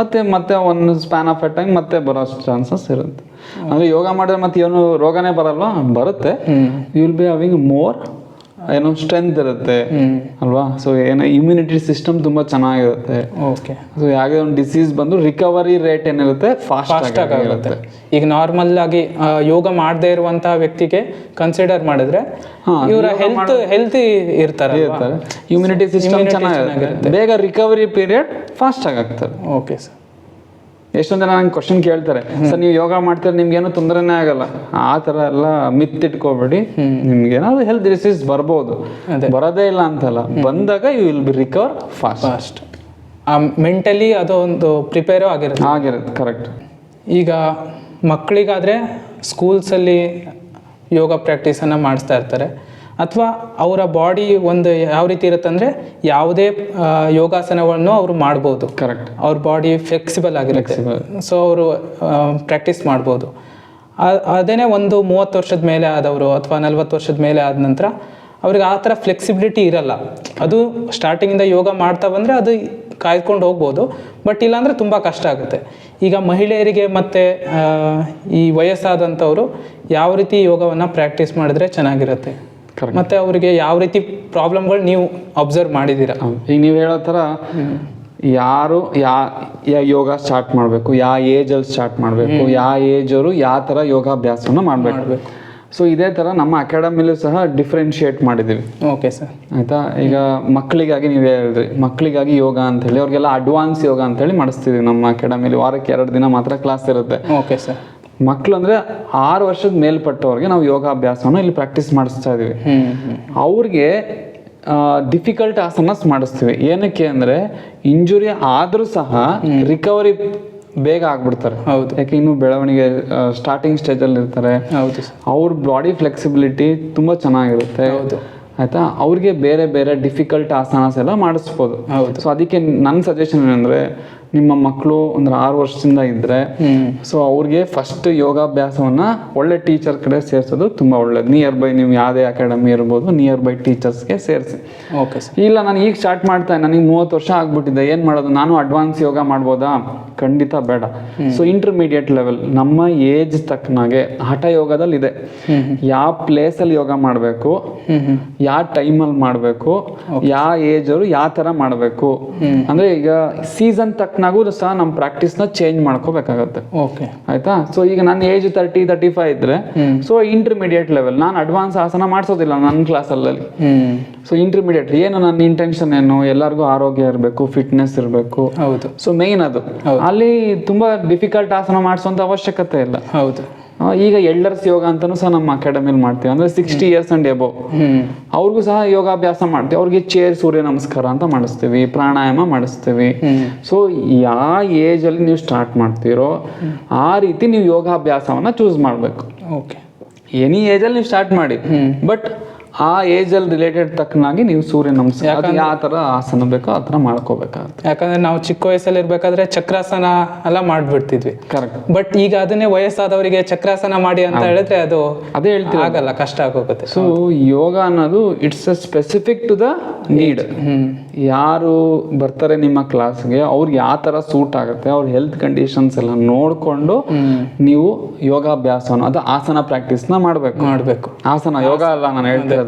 ಮತ್ತೆ ಒಂದು ಸ್ಪ್ಯಾನ್ ಆಫ್ ಎ ಟೈಮ್ ಮತ್ತೆ ಬರೋ ಚಾನ್ಸಸ್ ಇರುತ್ತೆ. ಅಂದ್ರೆ ಯೋಗ ಮಾಡಿದ್ರೆ ಮತ್ತೆ ಏನು ರೋಗನೇ ಬರಲ್ವಾ, ಬರುತ್ತೆ. You will be having more ಏನೋ ಸ್ಟ್ರೆಂತ್ ಇರುತ್ತೆ ಅಲ್ವಾ. ಸೊ ಏನೋ ಇಮ್ಯುನಿಟಿ ಸಿಸ್ಟಮ್ ತುಂಬಾ ಚೆನ್ನಾಗಿರುತ್ತೆ. ಓಕೆ. ಸೊ ಯಾವುದೇ ಒಂದು ಡಿಸೀಸ್ ಬಂದು ರಿಕವರಿ ರೇಟ್ ಏನಿರುತ್ತೆ ಫಾಸ್ಟ್ ಆಗಿರುತ್ತೆ. ಈಗ ನಾರ್ಮಲ್ ಆಗಿ ಯೋಗ ಮಾಡದೇ ಇರುವಂತಹ ವ್ಯಕ್ತಿಗೆ ಕನ್ಸಿಡರ್ ಮಾಡಿದ್ರೆ ಇವರ ಹೆಲ್ತಿ ಇರ್ತಾರೆ, ಇಮ್ಯುನಿಟಿ ಸಿಸ್ಟಮ್ ಚೆನ್ನಾಗಿರುತ್ತೆ, ಬೇಗ ರಿಕವರಿ ಪೀರಿಯಡ್ ಫಾಸ್ಟ್ ಆಗ್ತದೆ. Okay sir. ಎಷ್ಟೊಂದು ಜನ ನಂಗೆ ಕ್ವಶನ್ ಕೇಳ್ತಾರೆ, ಸರ್ ನೀವು ಯೋಗ ಮಾಡ್ತಾರೆ ನಿಮ್ಗೇನು ತೊಂದರೆನೇ ಆಗಲ್ಲ, ಆ ಥರ ಎಲ್ಲ ಮಿತ್ತಿಟ್ಕೋಬೇಡಿ. ನಿಮ್ಗೇನಾದ್ರು ಹೆಲ್ತ್ ಡಿಸೀಸ್ ಬರ್ಬೋದು, ಬರೋದೇ ಇಲ್ಲ ಅಂತಲ್ಲ, ಬಂದಾಗ you will be recover fast. Mentally ಅದೊಂದು ಪ್ರಿಪೇರು ಆಗಿರುತ್ತೆ. ಕರೆಕ್ಟ್. ಈಗ ಮಕ್ಕಳಿಗಾದರೆ ಸ್ಕೂಲ್ಸಲ್ಲಿ ಯೋಗ ಪ್ರಾಕ್ಟೀಸನ್ನು ಮಾಡಿಸ್ತಾ ಇರ್ತಾರೆ, ಅಥವಾ ಅವರ ಬಾಡಿ ಒಂದು ಯಾವ ರೀತಿ ಇರುತ್ತೆ ಅಂದರೆ ಯಾವುದೇ ಯೋಗಾಸನವನ್ನು ಅವರು ಮಾಡ್ಬೋದು. ಕರೆಕ್ಟ್. ಅವ್ರ ಬಾಡಿ ಫ್ಲೆಕ್ಸಿಬಲ್ ಆಗಿರುತ್ತೆ, ಸೊ ಅವರು ಪ್ರಾಕ್ಟೀಸ್ ಮಾಡ್ಬೋದು. ಅದೇನೇ ಒಂದು 30 ವರ್ಷದ ಮೇಲೆ ಆದವರು ಅಥವಾ 40 ವರ್ಷದ ಮೇಲೆ ಆದ ನಂತರ ಅವ್ರಿಗೆ ಆ ಥರ ಫ್ಲೆಕ್ಸಿಬಿಲಿಟಿ ಇರಲ್ಲ. ಅದು ಸ್ಟಾರ್ಟಿಂಗಿಂದ ಯೋಗ ಮಾಡ್ತಾ ಬಂದರೆ ಅದು ಕಾಯ್ಕೊಂಡು ಹೋಗ್ಬೋದು, ಬಟ್ ಇಲ್ಲಾಂದರೆ ತುಂಬ ಕಷ್ಟ ಆಗುತ್ತೆ. ಈಗ ಮಹಿಳೆಯರಿಗೆ ಮತ್ತು ಈ ವಯಸ್ಸಾದಂಥವರು ಯಾವ ರೀತಿ ಯೋಗವನ್ನು ಪ್ರಾಕ್ಟೀಸ್ ಮಾಡಿದ್ರೆ ಚೆನ್ನಾಗಿರುತ್ತೆ, ಮತ್ತು ಅವರಿಗೆ ಯಾವ ರೀತಿ ಪ್ರಾಬ್ಲಮ್ಗಳು ನೀವು ಅಬ್ಸರ್ವ್ ಮಾಡಿದ್ದೀರಾ? ಈಗ ನೀವು ಹೇಳೋ ಥರ ಯಾರು ಯೋಗ ಸ್ಟಾರ್ಟ್ ಮಾಡಬೇಕು, ಯಾವ ಏಜಲ್ಲಿ ಸ್ಟಾರ್ಟ್ ಮಾಡಬೇಕು, ಯಾವ ಏಜವರು ಯಾವ ಥರ ಯೋಗಾಭ್ಯಾಸವನ್ನು ಮಾಡಬೇಕು. ಸೊ ಇದೇ ಥರ ನಮ್ಮ ಅಕಾಡೆಮಿಲೂ ಸಹ ಡಿಫ್ರೆನ್ಶಿಯೇಟ್ ಮಾಡಿದ್ದೀವಿ. Okay sir. ಆಯಿತಾ. ಈಗ ಮಕ್ಕಳಿಗಾಗಿ ನೀವು ಹೇಳಿದ್ರಿ, ಮಕ್ಕಳಿಗಾಗಿ ಯೋಗ ಅಂಥೇಳಿ ಅವ್ರಿಗೆಲ್ಲ ಅಡ್ವಾನ್ಸ್ ಯೋಗ ಅಂಥೇಳಿ ಮಾಡಿಸ್ತೀವಿ ನಮ್ಮ ಅಕಾಡೆಮಿಲಿ. ವಾರಕ್ಕೆ 2 ದಿನ ಮಾತ್ರ ಕ್ಲಾಸ್ ಇರುತ್ತೆ. Okay sir. ಮಕ್ಕಳು ಅಂದರೆ 6 ವರ್ಷದ ಮೇಲ್ಪಟ್ಟವ್ರಿಗೆ ನಾವು ಯೋಗಾಭ್ಯಾಸವನ್ನು ಇಲ್ಲಿ ಪ್ರಾಕ್ಟೀಸ್ ಮಾಡಿಸ್ತಾ ಇದ್ದೀವಿ. ಅವ್ರಿಗೆ ಡಿಫಿಕಲ್ಟ್ ಆಸನಸ್ ಮಾಡಿಸ್ತೀವಿ. ಏನಕ್ಕೆ ಅಂದರೆ ಇಂಜುರಿ ಆದರೂ ಸಹ ರಿಕವರಿ ಬೇಗ ಆಗ್ಬಿಡ್ತಾರೆ. ಹೌದು. ಯಾಕೆ ಇನ್ನೂ ಬೆಳವಣಿಗೆ ಸ್ಟಾರ್ಟಿಂಗ್ ಸ್ಟೇಜಲ್ಲಿ ಇರ್ತಾರೆ. ಹೌದು. ಅವ್ರ ಬಾಡಿ ಫ್ಲೆಕ್ಸಿಬಿಲಿಟಿ ತುಂಬ ಚೆನ್ನಾಗಿರುತ್ತೆ. ಹೌದು. ಆಯಿತಾ. ಅವ್ರಿಗೆ ಬೇರೆ ಬೇರೆ ಡಿಫಿಕಲ್ಟ್ ಆಸನಸ್ ಎಲ್ಲ ಮಾಡಿಸ್ಬೋದು. ಹೌದು. ಸೊ ಅದಕ್ಕೆ ನನ್ನ ಸಜೆಷನ್ ಏನಂದರೆ, ನಿಮ್ಮ ಮಕ್ಕಳು ಒಂದು 6 ವರ್ಷದಿಂದ ಇದ್ದರೆ ಸೊ ಅವ್ರಿಗೆ ಫಸ್ಟ್ ಯೋಗಾಭ್ಯಾಸವನ್ನು ಒಳ್ಳೆ ಟೀಚರ್ ಕಡೆ ಸೇರಿಸೋದು ತುಂಬ ಒಳ್ಳೇದು. ನಿಯರ್ ಬೈ ನೀವು ಯಾವುದೇ ಅಕಾಡೆಮಿ ಇರ್ಬೋದು, ನಿಯರ್ ಬೈ ಟೀಚರ್ಸ್ಗೆ ಸೇರಿಸಿ. Okay sir. ಇಲ್ಲ ನಾನು ಈಗ ಸ್ಟಾರ್ಟ್ ಮಾಡ್ತಾ, ನನಗೆ 30 ವರ್ಷ ಆಗ್ಬಿಟ್ಟಿದೆ, ಏನು ಮಾಡೋದು, ನಾನು ಅಡ್ವಾನ್ಸ್ ಯೋಗ ಮಾಡ್ಬೋದಾ? ಖಂಡಿತ ಬೇಡ. ಸೊ ಇಂಟರ್ಮೀಡಿಯೇಟ್ ಲೆವೆಲ್ ನಮ್ಮ ಏಜ್ ತಕ್ಕನಾಗೆ ಹಠ ಯೋಗದಲ್ಲಿದೆ. ಯಾವ ಪ್ಲೇಸಲ್ಲಿ ಯೋಗ ಮಾಡಬೇಕು, ಯಾವ ಟೈಮಲ್ಲಿ ಮಾಡಬೇಕು, ಯಾವ ಏಜರು ಯಾವ ಥರ ಮಾಡಬೇಕು ಅಂದರೆ ಈಗ ಸೀಸನ್ ತಕ್ಕನಾಗೂ ಸಹ ನಮ್ಮ ಪ್ರಾಕ್ಟೀಸ್ನ ಚೇಂಜ್ ಮಾಡ್ಕೋಬೇಕಾಗತ್ತೆ. ಓಕೆ. ಆಯ್ತಾ. ಸೊ ಈಗ ನನ್ನ ಏಜ್ 30-35 ಇದ್ರೆ ಸೊ ಇಂಟರ್ಮೀಡಿಯೇಟ್ ಲೆವೆಲ್, ನಾನು ಅಡ್ವಾನ್ಸ್ ಆಸನ ಮಾಡಿಸೋದಿಲ್ಲ ನನ್ನ ಕ್ಲಾಸಲ್ಲಿ. ಸೊ ಇಂಟರ್ಮೀಡಿಯೇಟ್ ಏನು ನನ್ನ ಇಂಟೆನ್ಷನ್ ಏನು, ಎಲ್ಲರಿಗೂ ಆರೋಗ್ಯ ಇರಬೇಕು, ಫಿಟ್ನೆಸ್ ಇರಬೇಕು. ಹೌದು. ಸೊ ಮೇಯ್ನ್ ಅದು. ಅಲ್ಲಿ ತುಂಬಾ ಡಿಫಿಕಲ್ಟ್ ಆಸನ ಮಾಡಿಸೋಂಥ ಅವಶ್ಯಕತೆ ಇಲ್ಲ. ಹೌದು. ಈಗ ಎಲ್ಡರ್ಸ್ ಯೋಗ ಅಂತಾನು ಸಹ ನಮ್ಮ ಅಕಾಡೆಮಿಲಿ ಮಾಡ್ತೀವಿ. ಅಂದ್ರೆ 60 years ಅಂಡ್ ಎಬೋ ಅವ್ರಿಗೂ ಸಹ ಯೋಗಾಭ್ಯಾಸ ಮಾಡ್ತೀವಿ. ಅವ್ರಿಗೆ ಚೇರ್ ಸೂರ್ಯ ನಮಸ್ಕಾರ ಅಂತ ಮಾಡಿಸ್ತೀವಿ, ಪ್ರಾಣಾಯಾಮ ಮಾಡಿಸ್ತೀವಿ. ಸೊ ಯಾವ ಏಜ್ ಅಲ್ಲಿ ನೀವು ಸ್ಟಾರ್ಟ್ ಮಾಡ್ತೀರೋ ಆ ರೀತಿ ನೀವು ಯೋಗಾಭ್ಯಾಸವನ್ನ ಚೂಸ್ ಮಾಡಬೇಕು. ಓಕೆ. ಎನಿ ಏಜಲ್ಲಿ ನೀವು ಸ್ಟಾರ್ಟ್ ಮಾಡಿ, ಬಟ್ ಆ ಏಜಲ್ಲಿ ರಿಲೇಟೆಡ್ ತಕ್ಕನಾಗಿ ನೀವು ಸೂರ್ಯ ನಮಸ್ಕಾರ ಯಾವ ಥರ ಆಸನ ಬೇಕೋ ಆ ಥರ ಮಾಡ್ಕೋಬೇಕಾಗುತ್ತೆ. ಯಾಕಂದ್ರೆ ನಾವು ಚಿಕ್ಕ ವಯಸ್ಸಲ್ಲಿ ಇರ್ಬೇಕಾದ್ರೆ ಚಕ್ರಾಸನ ಎಲ್ಲ ಮಾಡ್ಬಿಡ್ತಿದ್ವಿ. ಕರೆಕ್ಟ್. ಬಟ್ ಈಗ ಅದನ್ನೇ ವಯಸ್ಸಾದವರಿಗೆ ಚಕ್ರಾಸನ ಮಾಡಿ ಅಂತ ಹೇಳಿದ್ರೆ ಅದು ಅದೇ ಹೇಳ್ತೀವಿ, ಆಗಲ್ಲ, ಕಷ್ಟ ಆಗೋಗುತ್ತೆ. ಸೊ ಯೋಗ ಅನ್ನೋದು it's a specific to the need. ಯಾರು ಬರ್ತಾರೆ ನಿಮ್ಮ ಕ್ಲಾಸ್ಗೆ ಅವ್ರಿಗೆ ಯಾವ ಥರ ಸೂಟ್ ಆಗುತ್ತೆ, ಅವ್ರ ಹೆಲ್ತ್ ಕಂಡೀಷನ್ಸ್ ಎಲ್ಲ ನೋಡಿಕೊಂಡು ನೀವು ಯೋಗಾಭ್ಯಾಸವನ್ನು ಅದು ಆಸನ ಪ್ರಾಕ್ಟೀಸ್ನ ಮಾಡಬೇಕು. ಆಸನ ಯೋಗ ಅಲ್ಲ ನಾನು ಹೇಳ್ತಿರೋದು,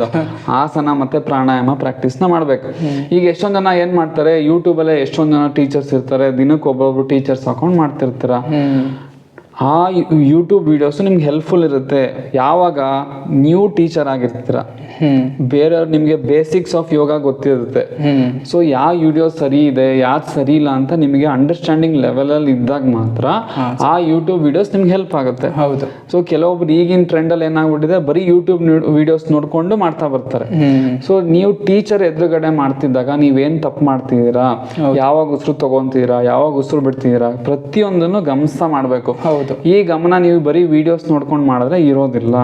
ಆಸನ ಮತ್ತೆ ಪ್ರಾಣಾಯಾಮ ಪ್ರಾಕ್ಟೀಸ್ನ ಮಾಡಬೇಕು. ಈಗ ಎಷ್ಟೊಂದು ಜನ ಏನ್ ಮಾಡ್ತಾರೆ, ಯೂಟ್ಯೂಬಲ್ಲೇ ಎಷ್ಟೊಂದು ಜನ ಟೀಚರ್ಸ್ ಇರ್ತಾರೆ, ದಿನಕ್ಕೆ ಒಬ್ಬೊಬ್ರು ಟೀಚರ್ಸ್ ಹಾಕೊಂಡು ಮಾಡ್ತಿರ್ತೀರ. ಆ ಯೂಟ್ಯೂಬ್ ವಿಡಿಯೋಸ್ ನಿಮ್ಗೆ ಹೆಲ್ಪ್ಫುಲ್ ಇರುತ್ತೆ ಯಾವಾಗ ನೀವು ಟೀಚರ್ ಆಗಿರ್ತೀರ, ಬೇರೆಯವ್ರು ನಿಮಗೆ ಬೇಸಿಕ್ಸ್ ಆಫ್ ಯೋಗ ಗೊತ್ತಿರುತ್ತೆ. ಸೊ ಯಾವ ವಿಡಿಯೋ ಸರಿ ಇದೆ ಯಾವ್ದು ಸರಿ ಇಲ್ಲ ಅಂತ ನಿಮಗೆ ಅಂಡರ್ಸ್ಟ್ಯಾಂಡಿಂಗ್ ಲೆವೆಲಲ್ಲಿ ಇದ್ದಾಗ ಮಾತ್ರ ಆ ಯೂಟ್ಯೂಬ್ ವಿಡಿಯೋಸ್ ನಿಮ್ಗೆ ಹೆಲ್ಪ್ ಆಗುತ್ತೆ. ಹೌದು. ಸೊ ಕೆಲವೊಬ್ರು ಈಗಿನ ಟ್ರೆಂಡಲ್ಲಿ ಏನಾಗ್ಬಿಟ್ಟಿದೆ, ಬರೀ ಯೂಟ್ಯೂಬ್ ವಿಡಿಯೋಸ್ ನೋಡ್ಕೊಂಡು ಮಾಡ್ತಾ ಬರ್ತಾರೆ. ಸೊ ನೀವು ಟೀಚರ್ ಎದುರುಗಡೆ ಮಾಡ್ತಿದ್ದಾಗ ನೀವೇನ್ ತಪ್ಪು ಮಾಡ್ತಿದ್ದೀರಾ, ಯಾವಾಗ ಉಸಿರು ತಗೊಂತೀರಾ, ಯಾವಾಗ ಉಸಿರು ಬಿಡ್ತಿದ್ದೀರಾ, ಪ್ರತಿಯೊಂದನ್ನು ಗಮನಿಸ್ತಾ ಮಾಡಬೇಕು. ಈ ಗಮನ ನೀವು ಬರೀ ವಿಡಿಯೋಸ್ ನೋಡ್ಕೊಂಡು ಮಾಡಿದ್ರೆ ಇರೋದಿಲ್ಲ.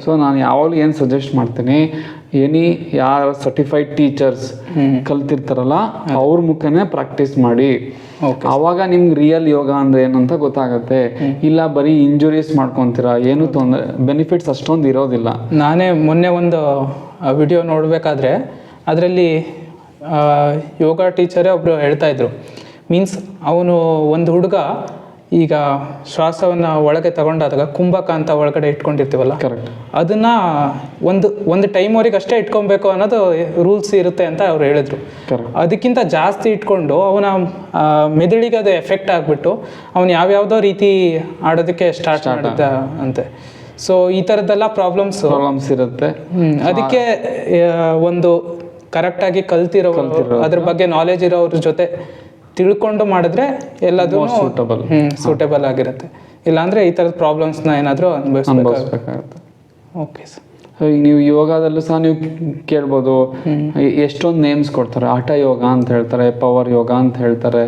ಸೊ ನಾನು ಯಾವಾಗಲೂ ಏನು ಸಜೆಸ್ಟ್ ಮಾಡ್ತೀನಿ, ಯಾರ ಸರ್ಟಿಫೈಡ್ ಟೀಚರ್ಸ್ ಕಲ್ತಿರ್ತಾರಲ್ಲ ಅವ್ರ ಮುಖನೇ ಪ್ರಾಕ್ಟೀಸ್ ಮಾಡಿ. ಅವಾಗ ನಿಮ್ಗೆ ರಿಯಲ್ ಯೋಗ ಅಂದ್ರೆ ಏನಂತ ಗೊತ್ತಾಗತ್ತೆ. ಇಲ್ಲ ಬರೀ ಇಂಜುರೀಸ್ ಮಾಡ್ಕೊಂತೀರಾ, ಏನು ತೊಂದರೆ ಬೆನಿಫಿಟ್ಸ್ ಅಷ್ಟೊಂದು ಇರೋದಿಲ್ಲ. ನಾನೇ ಮೊನ್ನೆ ಒಂದು ವಿಡಿಯೋ ನೋಡಬೇಕಾದ್ರೆ ಅದರಲ್ಲಿ ಯೋಗ ಟೀಚರೇ ಒಬ್ಬರು ಹೇಳ್ತಾ ಇದ್ರು, ಮೀನ್ಸ್ ಅವನು ಒಂದು ಹುಡುಗ ಈಗ ಶ್ವಾಸವನ್ನು ಒಳಗೆ ತಗೊಂಡಾದಾಗ ಕುಂಭಕ ಅಂತ ಒಳಗಡೆ ಇಟ್ಕೊಂಡಿರ್ತೀವಲ್ಲ, ಕರೆಕ್ಟ್, ಅದನ್ನ ಒಂದು ಟೈಮ್ವರೆಗೆ ಅಷ್ಟೇ ಇಟ್ಕೊಬೇಕು ಅನ್ನೋದು ರೂಲ್ಸ್ ಇರುತ್ತೆ ಅಂತ ಅವ್ರು ಹೇಳಿದ್ರು. ಅದಕ್ಕಿಂತ ಜಾಸ್ತಿ ಇಟ್ಕೊಂಡು ಅವನ ಮೆದುಳಿಗೆ ಅದು ಎಫೆಕ್ಟ್ ಆಗಿಬಿಟ್ಟು ಅವನು ಯಾವ್ಯಾವುದೋ ರೀತಿ ಆಡೋದಕ್ಕೆ ಸ್ಟಾರ್ಟ್ ಮಾಡಿದ್ದ ಅಂತೆ. ಸೊ ಈ ಥರದ್ದೆಲ್ಲ ಪ್ರಾಬ್ಲಮ್ಸ್ ಇರುತ್ತೆ. ಅದಕ್ಕೆ ಒಂದು ಕರೆಕ್ಟಾಗಿ ಕಲ್ತಿರೋ ಅದ್ರ ಬಗ್ಗೆ ನಾಲೆಜ್ ಇರೋವ್ರ ಜೊತೆ ತಿಳ್ಕೊಂಡು ಮಾಡಿದ್ರೆ ಎಲ್ಲದೂ ಸೂಟೇಬಲ್ ಆಗಿರುತ್ತೆ. ಇಲ್ಲಾಂದ್ರೆ ಈ ಥರದ ಪ್ರಾಬ್ಲಮ್ಸ್ನ ಏನಾದರೂ ಅನುಭವಿಸ್ಬೇಕಾಗುತ್ತೆ. Okay sir. ನೀವು ಯೋಗದಲ್ಲೂ ಸಹ ನೀವು ಕೇಳ್ಬೋದು, ಎಷ್ಟೊಂದು ನೇಮ್ಸ್ ಕೊಡ್ತಾರೆ. ಹಠ ಯೋಗ ಅಂತ ಹೇಳ್ತಾರೆ, ಪವರ್ ಯೋಗ ಅಂತ ಹೇಳ್ತಾರೆ,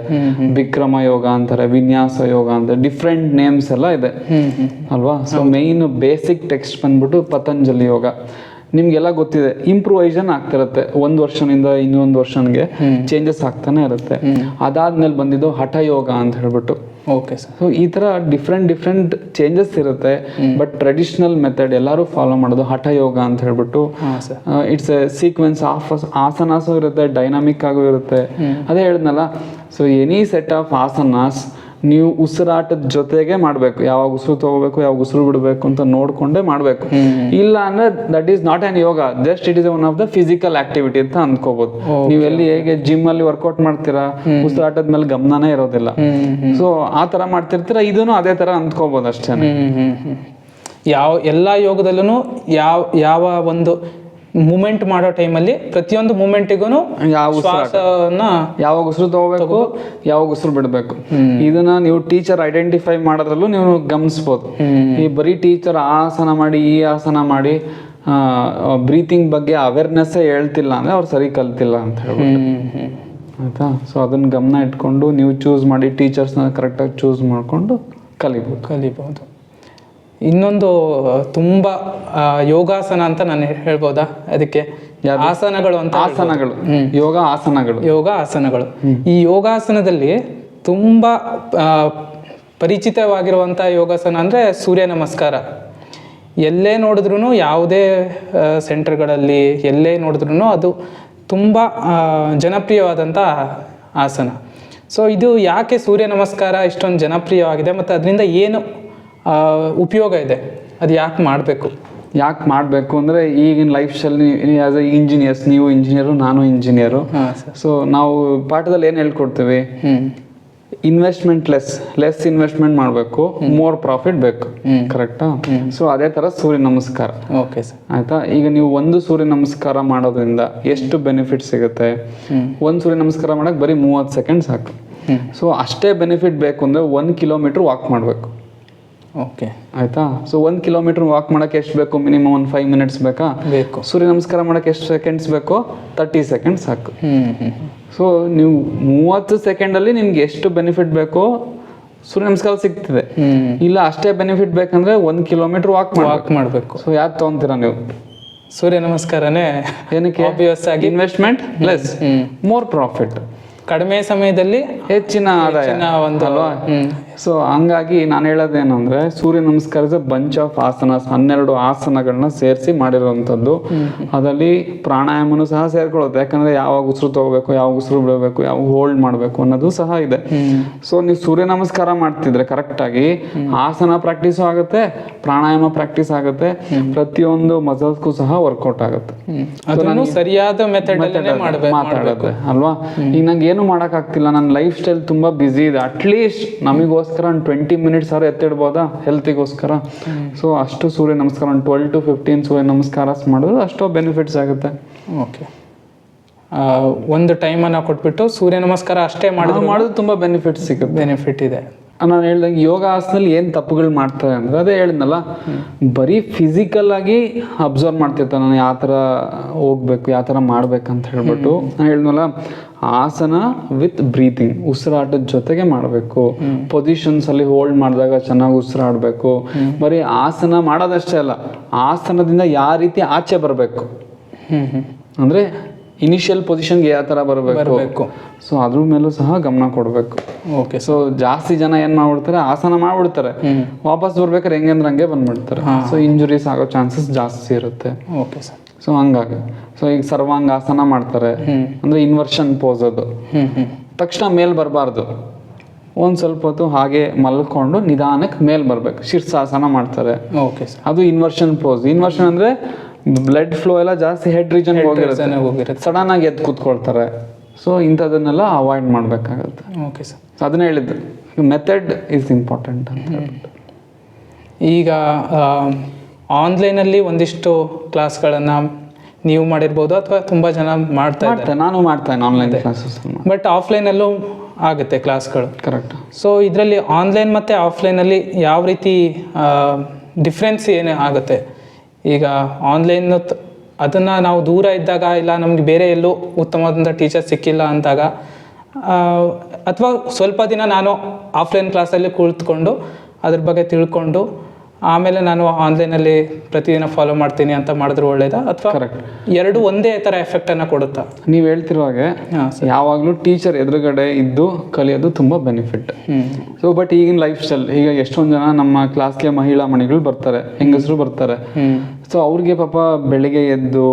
ವಿಕ್ರಮ ಯೋಗ ಅಂತಾರೆ, ವಿನ್ಯಾಸ ಯೋಗ ಅಂತ ಡಿಫ್ರೆಂಟ್ ನೇಮ್ಸ್ ಎಲ್ಲ ಇದೆ ಅಲ್ವಾ. ಸೊ ಮೇನ್ ಬೇಸಿಕ್ ಟೆಕ್ಸ್ಟ್ ಬಂದ್ಬಿಟ್ಟು ಪತಂಜಲಿ ಯೋಗ. ನಿಮ್ಗೆಲ್ಲ ಗೊತ್ತಿದೆ, ಇಂಪ್ರೂವೈಸೇಷನ್ ಆಗ್ತಿರುತ್ತೆ ಒಂದು ವರ್ಷದಿಂದ ಇನ್ನೊಂದು ವರ್ಷನ್ಗೆ ಚೇಂಜಸ್ ಆಗ್ತಾನೆ ಇರುತ್ತೆ. ಅದಾದ್ಮೇಲೆ ಬಂದಿದ್ದು ಹಠ ಯೋಗ ಅಂತ ಹೇಳ್ಬಿಟ್ಟು. Okay sir. ಸೊ ಈ ಥರ ಡಿಫ್ರೆಂಟ್ ಚೇಂಜಸ್ ಇರುತ್ತೆ. ಬಟ್ ಟ್ರೆಡಿಷನಲ್ ಮೆಥಡ್ ಎಲ್ಲರೂ ಫಾಲೋ ಮಾಡೋದು ಹಠ ಯೋಗ ಅಂತ ಹೇಳ್ಬಿಟ್ಟು. ಇಟ್ಸ್ ಎ ಸೀಕ್ವೆನ್ಸ್ ಆಫ್ ಆಸನಾಸು ಇರುತ್ತೆ, ಡೈನಾಮಿಕ್ ಆಗು ಇರುತ್ತೆ. ಅದೇ ಹೇಳಿದ್ನಲ್ಲ, so any set of asanas ನೀವು ಉಸಿರಾಟದ ಜೊತೆಗೆ ಮಾಡಬೇಕು. ಯಾವಾಗ ಉಸಿರು ತಗೋಬೇಕು, ಯಾವಾಗ ಉಸಿರು ಬಿಡಬೇಕು ಅಂತ ನೋಡ್ಕೊಂಡೇ ಮಾಡಬೇಕು. ಇಲ್ಲ ಅಂದ್ರೆ that is not on yoga, just it is one of the physical activity ಅಂತ ಅಂದ್ಕೋಬಹುದು. ನೀವೆಲ್ಲಿ ಹೇಗೆ ಜಿಮ್ ಅಲ್ಲಿ ವರ್ಕೌಟ್ ಮಾಡ್ತೀರಾ, ಉಸಿರಾಟದ ಮೇಲೆ ಗಮನನೇ ಇರೋದಿಲ್ಲ. ಸೊ ಆ ತರ ಮಾಡ್ತಿರ್ತೀರಾ, ಇದನ್ನು ಅದೇ ತರ ಅಂದ್ಕೋಬಹುದು ಅಷ್ಟೇ. ಎಲ್ಲ ಯೋಗದಲ್ಲೂ ಯಾವ ಒಂದು ಮೂಮೆಂಟ್ ಮಾಡೋ ಟೈಮಲ್ಲಿ ಪ್ರತಿಯೊಂದು ಮೂಮೆಂಟಿಗೂ ಯಾವಾಗ ಉಸಿರು ತಗೋಬೇಕು, ಯಾವಾಗ ಉಸಿರು ಬಿಡಬೇಕು, ಇದನ್ನ ನೀವು ಟೀಚರ್ ಐಡೆಂಟಿಫೈ ಮಾಡೋದ್ರಲ್ಲೂ ನೀವು ಗಮನಿಸ್ಬೋದು. ಈ ಬರೀ ಟೀಚರ್ ಆಸನ ಮಾಡಿ ಈ ಆಸನ ಮಾಡಿ ಬ್ರೀತಿಂಗ್ ಬಗ್ಗೆ ಅವೇರ್ನೆಸ್ಸೇ ಹೇಳ್ತಿಲ್ಲ ಅಂದ್ರೆ ಅವ್ರು ಸರಿ ಕಲ್ತಿಲ್ಲ ಅಂತ ಹೇಳ್ಬಿಟ್ಟು, ಆಯ್ತಾ. ಸೊ ಅದನ್ನ ಗಮನ ಇಟ್ಕೊಂಡು ನೀವು ಚೂಸ್ ಮಾಡಿ, ಟೀಚರ್ಸ್ನ ಕರೆಕ್ಟಾಗಿ ಚೂಸ್ ಮಾಡಿಕೊಂಡು ಕಲಿಬೋದು. ಇನ್ನೊಂದು ತುಂಬ ಯೋಗಾಸನ ಅಂತ ನಾನು ಹೇಳ್ಬೋದಾ ಅದಕ್ಕೆ? ಆಸನಗಳು ಅಂತ. ಆಸನಗಳು, ಯೋಗ ಆಸನಗಳು. ಈ ಯೋಗಾಸನದಲ್ಲಿ ತುಂಬ ಪರಿಚಿತವಾಗಿರುವಂಥ ಯೋಗಾಸನ ಅಂದರೆ ಸೂರ್ಯ ನಮಸ್ಕಾರ. ಎಲ್ಲೇ ನೋಡಿದ್ರೂ, ಯಾವುದೇ ಸೆಂಟರ್ಗಳಲ್ಲಿ ಎಲ್ಲೇ ನೋಡಿದ್ರೂ ಅದು ತುಂಬ ಜನಪ್ರಿಯವಾದಂಥ ಆಸನ. ಸೊ ಇದು ಯಾಕೆ ಸೂರ್ಯ ನಮಸ್ಕಾರ ಇಷ್ಟೊಂದು ಜನಪ್ರಿಯವಾಗಿದೆ ಮತ್ತು ಅದರಿಂದ ಏನು ಉಪಯೋಗ ಇದೆ, ಅದು ಯಾಕೆ ಮಾಡಬೇಕು ಅಂದರೆ ಈಗಿನ life style as A engineers, ನೀವು ಇಂಜಿನಿಯರು, ನಾನು ಇಂಜಿನಿಯರು. ಸೊ ನಾವು ಪಾಠದಲ್ಲಿ ಏನು ಹೇಳ್ಕೊಡ್ತೀವಿ, ಇನ್ವೆಸ್ಟ್ಮೆಂಟ್ ಲೆಸ್ ಇನ್ವೆಸ್ಟ್ಮೆಂಟ್ ಮಾಡಬೇಕು, ಮೋರ್ ಪ್ರಾಫಿಟ್ ಬೇಕು, ಕರೆಕ್ಟಾ? ಸೊ ಅದೇ ಥರ ಸೂರ್ಯ ನಮಸ್ಕಾರ. ಓಕೆ ಸರ್, ಆಯಿತಾ. ಈಗ ನೀವು ಒಂದು ಸೂರ್ಯ ನಮಸ್ಕಾರ ಮಾಡೋದ್ರಿಂದ ಎಷ್ಟು ಬೆನಿಫಿಟ್ ಸಿಗುತ್ತೆ? ಒಂದು ಸೂರ್ಯ ನಮಸ್ಕಾರ ಮಾಡೋಕ್ಕೆ ಬರೀ 30 ಸೆಕೆಂಡ್ ಸಾಕು. ಸೊ ಅಷ್ಟೇ ಬೆನಿಫಿಟ್ ಬೇಕು ಅಂದರೆ 1 ಕಿಲೋಮೀಟ್ರ್ ವಾಕ್ ಮಾಡಬೇಕು. ಓಕೆ, ಆಯ್ತಾ. ಸೊ 1 ಕಿಲೋಮೀಟರ್ ವಾಕ್ ಮಾಡೋಕ್ಕೆ ಎಷ್ಟು ಬೇಕು? ಮಿನಿಮಮ್ 1 5 ಮಿನಿಟ್ಸ್ ಬೇಕು. ಸೂರ್ಯ ನಮಸ್ಕಾರ ಮಾಡೋಕ್ಕೆ ಎಷ್ಟು ಸೆಕೆಂಡ್ಸ್ ಬೇಕು? 30 ಸೆಕೆಂಡ್ಸ್ ಸಾಕು. ಸೊ ನೀವು 30 ಸೆಕೆಂಡಲ್ಲಿ ನಿಮ್ಗೆ ಎಷ್ಟು ಬೆನಿಫಿಟ್ ಬೇಕೋ ಸೂರ್ಯ ನಮಸ್ಕಾರ ಸಿಗ್ತಿದೆ. ಇಲ್ಲ ಅಷ್ಟೇ ಬೆನಿಫಿಟ್ ಬೇಕಂದ್ರೆ 1 ಕಿಲೋಮೀಟರ್ ವಾಕ್ ಮಾಡಬೇಕು. ಸೊ ಯಾವ್ದು ತೊಗೊಂತೀರಾ ನೀವು? ಸೂರ್ಯ ನಮಸ್ಕಾರನೇ. ಏನಕ್ಕೆ? ಆಬ್ವಿಯಸ್ ಆಗಿ ಇನ್ವೆಸ್ಟ್ಮೆಂಟ್ ಲೆಸ್, ಮೋರ್ ಪ್ರಾಫಿಟ್, ಕಡಿಮೆ ಸಮಯದಲ್ಲಿ ಹೆಚ್ಚಿನ ಆದಾಯ ಅಲ್ವಾ. ಸೊ ಹಂಗಾಗಿ ನಾನು ಹೇಳೋದೇನಂದ್ರೆ ಸೂರ್ಯ ನಮಸ್ಕಾರ is a bunch of asanas, 12 ಆಸನಗಳನ್ನ ಸೇರಿಸಿ ಮಾಡಿರೋವಂಥದ್ದು. ಅದರಲ್ಲಿ ಪ್ರಾಣಾಯಾಮನೂ ಸಹ ಸೇರ್ಕೊಳ್ಳುತ್ತೆ. ಯಾಕಂದ್ರೆ ಯಾವಾಗ ಉಸಿರು ತಗೋಬೇಕು, ಯಾವಾಗ ಉಸಿರು ಬಿಡಬೇಕು, ಯಾವಾಗ ಹೋಲ್ಡ್ ಮಾಡಬೇಕು ಅನ್ನೋದು ಸಹ ಇದೆ. ಸೊ ನೀವು ಸೂರ್ಯ ನಮಸ್ಕಾರ ಮಾಡ್ತಿದ್ರೆ ಕರೆಕ್ಟಾಗಿ ಆಸನ ಪ್ರಾಕ್ಟೀಸು ಆಗುತ್ತೆ, ಪ್ರಾಣಾಯಾಮ ಪ್ರಾಕ್ಟೀಸ್ ಆಗುತ್ತೆ, ಪ್ರತಿಯೊಂದು ಮಸಲ್ಸ್ಗೂ ಸಹ ವರ್ಕೌಟ್ ಆಗುತ್ತೆ. ಅದನ್ನು ಸರಿಯಾದ ಮೆಥಡ್ ಮಾತಾಡುತ್ತೆ ಅಲ್ವಾ. ಈಗ ನಂಗೆ ಏನು ಮಾಡೋಕ್ಕಾಗ್ತಿಲ್ಲ, ನನ್ನ ಲೈಫ್ ಸ್ಟೈಲ್ ತುಂಬ ಬ್ಯುಸಿ ಇದೆ, ಅಟ್ಲೀಸ್ಟ್ ನಮಗೋಸ್ಕರ ಒಂದು 20 ಮಿನಿಟ್ಸ್ ಆದ್ರೂ ಎತ್ತಿಡ್ಬೋದಾ ಹೆಲ್ತಿಗೋಸ್ಕರ? ಸೊ ಅಷ್ಟು ಸೂರ್ಯ ನಮಸ್ಕಾರ, ಒಂದು 12 to 15 ಸೂರ್ಯ ನಮಸ್ಕಾರ ಮಾಡಿದ್ರೆ ಅಷ್ಟೋ ಬೆನಿಫಿಟ್ಸ್ ಆಗುತ್ತೆ. ಓಕೆ, ಒಂದು ಟೈಮನ್ನು ಕೊಟ್ಬಿಟ್ಟು ಸೂರ್ಯ ನಮಸ್ಕಾರ ಅಷ್ಟೇ ಮಾಡೋದು ತುಂಬ ಬೆನಿಫಿಟ್ ಇದೆ. ನಾನು ಹೇಳ್ದಂಗೆ ಯೋಗ ಆಸನಲ್ಲಿ ಏನು ತಪ್ಪುಗಳು ಮಾಡ್ತಾರೆ ಅಂದರೆ ಅದೇ ಹೇಳಿದ್ನಲ್ಲ, ಬರೀ ಫಿಸಿಕಲ್ ಆಗಿ ಅಬ್ಸರ್ವ್ ಮಾಡ್ತಿರ್ತಾರೆ, ನಾನು ಯಾವ ಥರ ಹೋಗ್ಬೇಕು, ಯಾವ ಥರ ಮಾಡ್ಬೇಕಂತ ಹೇಳ್ಬಿಟ್ಟು. ನಾನು ಹೇಳಿದ್ನಲ್ಲ, ಆಸನ ವಿತ್ ಬ್ರೀತಿಂಗ್, ಉಸಿರಾಟದ ಜೊತೆಗೆ ಮಾಡಬೇಕು. ಪೊಸಿಷನ್ಸ್ ಅಲ್ಲಿ ಹೋಲ್ಡ್ ಮಾಡಿದಾಗ ಚೆನ್ನಾಗಿ ಉಸಿರಾಡಬೇಕು. ಬರೀ ಆಸನ ಮಾಡೋದಷ್ಟೇ ಅಲ್ಲ, ಆಸನದಿಂದ ಯಾವ ರೀತಿ ಆಚೆ ಬರಬೇಕು ಅಂದರೆ ಇನಿಷಿಯಲ್ ಪೊಸಿಷನ್ಗೆ ಯಾವ ಥರ ಬರಬೇಕು, ಸೊ ಅದ್ರ ಮೇಲೂ ಸಹ ಗಮನ ಕೊಡಬೇಕು. ಓಕೆ. ಸೊ ಜಾಸ್ತಿ ಜನ ಏನು ಮಾಡ್ಬಿಡ್ತಾರೆ, ಆಸನ ಮಾಡ್ಬಿಡ್ತಾರೆ, ವಾಪಸ್ ಬರ್ಬೇಕಾದ್ರೆ ಹೆಂಗಂದ್ರೆ ಹಂಗೆ ಬಂದ್ಬಿಡ್ತಾರೆ. ಸೊ ಇಂಜುರೀಸ್ ಆಗೋ ಚಾನ್ಸಸ್ ಜಾಸ್ತಿ ಇರುತ್ತೆ. Okay sir. ಸೊ ಹಂಗಾಗಿ ಸೊ ಈಗ ಸರ್ವಾಂಗಾಸನ ಮಾಡ್ತಾರೆ, ಅಂದರೆ ಇನ್ವರ್ಷನ್ ಪೋಸ್. ಅದು ತಕ್ಷಣ ಮೇಲ್ ಬರಬಾರ್ದು, ಒಂದು ಸ್ವಲ್ಪ ಹೊತ್ತು ಹಾಗೆ ಮಲ್ಕೊಂಡು ನಿಧಾನಕ್ಕೆ ಮೇಲ್ ಬರಬೇಕು. ಶೀರ್ಷಾಸನ ಮಾಡ್ತಾರೆ. Okay sir. ಅದು ಇನ್ವರ್ಷನ್ ಪೋಸ್. ಇನ್ವರ್ಷನ್ ಅಂದರೆ ಬ್ಲಡ್ ಫ್ಲೋ ಎಲ್ಲ ಜಾಸ್ತಿ ಹೆಡ್ ರೀಜನ್ ಹೋಗಿರುತ್ತೆ, ಸಡನ್ ಆಗಿ ಎದ್ದು ಕೂತ್ಕೊಳ್ತಾರೆ. ಸೊ ಇಂಥದನ್ನೆಲ್ಲ ಅವಾಯ್ಡ್ ಮಾಡಬೇಕಾಗತ್ತೆ. Okay sir. ಅದನ್ನ ಹೇಳಿದ್ದು, ಮೆಥಡ್ ಈಸ್ ಇಂಪಾರ್ಟೆಂಟ್ ಅಂತ ಹೇಳ್ಬಿಟ್ಟು. ಈಗ ಆನ್ಲೈನಲ್ಲಿ ಒಂದಿಷ್ಟು ಕ್ಲಾಸ್ಗಳನ್ನು ನೀವು ಮಾಡಿರ್ಬೋದು ಅಥವಾ ತುಂಬ ಜನ ಮಾಡ್ತಾರೆ. ನಾನು ಮಾಡ್ತೇನೆ ಆನ್ಲೈನ್ ಕ್ಲಾಸಸ್. ಬಟ್ ಆಫ್ಲೈನಲ್ಲೂ ಆಗುತ್ತೆ ಕ್ಲಾಸ್ಗಳು. ಕರೆಕ್ಟ್. ಸೊ ಇದರಲ್ಲಿ ಆನ್ಲೈನ್ ಮತ್ತು ಆಫ್ಲೈನಲ್ಲಿ ಯಾವ ರೀತಿ ಡಿಫ್ರೆನ್ಸ್ ಏನು ಆಗುತ್ತೆ? ಈಗ ಆನ್ಲೈನ್ ಅದನ್ನು ನಾವು ದೂರ ಇದ್ದಾಗ, ಇಲ್ಲ ನಮಗೆ ಬೇರೆ ಎಲ್ಲೂ ಉತ್ತಮವಾದಂಥ ಟೀಚರ್ ಸಿಕ್ಕಿಲ್ಲ ಅಂದಾಗ, ಅಥವಾ ಸ್ವಲ್ಪ ದಿನ ನಾನು ಆಫ್ಲೈನ್ ಕ್ಲಾಸಲ್ಲಿ ಕುಳಿತುಕೊಂಡು ಅದ್ರ ಬಗ್ಗೆ ತಿಳ್ಕೊಂಡು ಆಮೇಲೆ ನಾನು ಆನ್ಲೈನಲ್ಲಿ ಪ್ರತಿದಿನ ಫಾಲೋ ಮಾಡ್ತೀನಿ ಅಂತ ಮಾಡಿದ್ರೆ ಒಳ್ಳೇದಾ, ಅಥವಾ ಕರೆಕ್ಟ್ ಎರಡು ಒಂದೇ ಥರ ಎಫೆಕ್ಟನ್ನು ಕೊಡುತ್ತಾ? ನೀವು ಹೇಳ್ತಿರುವಾಗೆ ಯಾವಾಗಲೂ ಟೀಚರ್ ಎದುರುಗಡೆ ಇದ್ದು ಕಲಿಯೋದು ತುಂಬ ಬೆನಿಫಿಟ್. ಸೊ ಬಟ್ ಈಗಿನ ಲೈಫ್ ಸ್ಟೈಲ್, ಈಗ ಎಷ್ಟೊಂದು ಜನ ನಮ್ಮ ಕ್ಲಾಸ್ಗೆ ಮಹಿಳಾ ಮಣಿಗಳು ಬರ್ತಾರೆ, ಹೆಂಗಸರು ಬರ್ತಾರೆ. ಸೊ ಅವ್ರಿಗೆ ಪಾಪ ಬೆಳಿಗ್ಗೆ ಎದ್ದು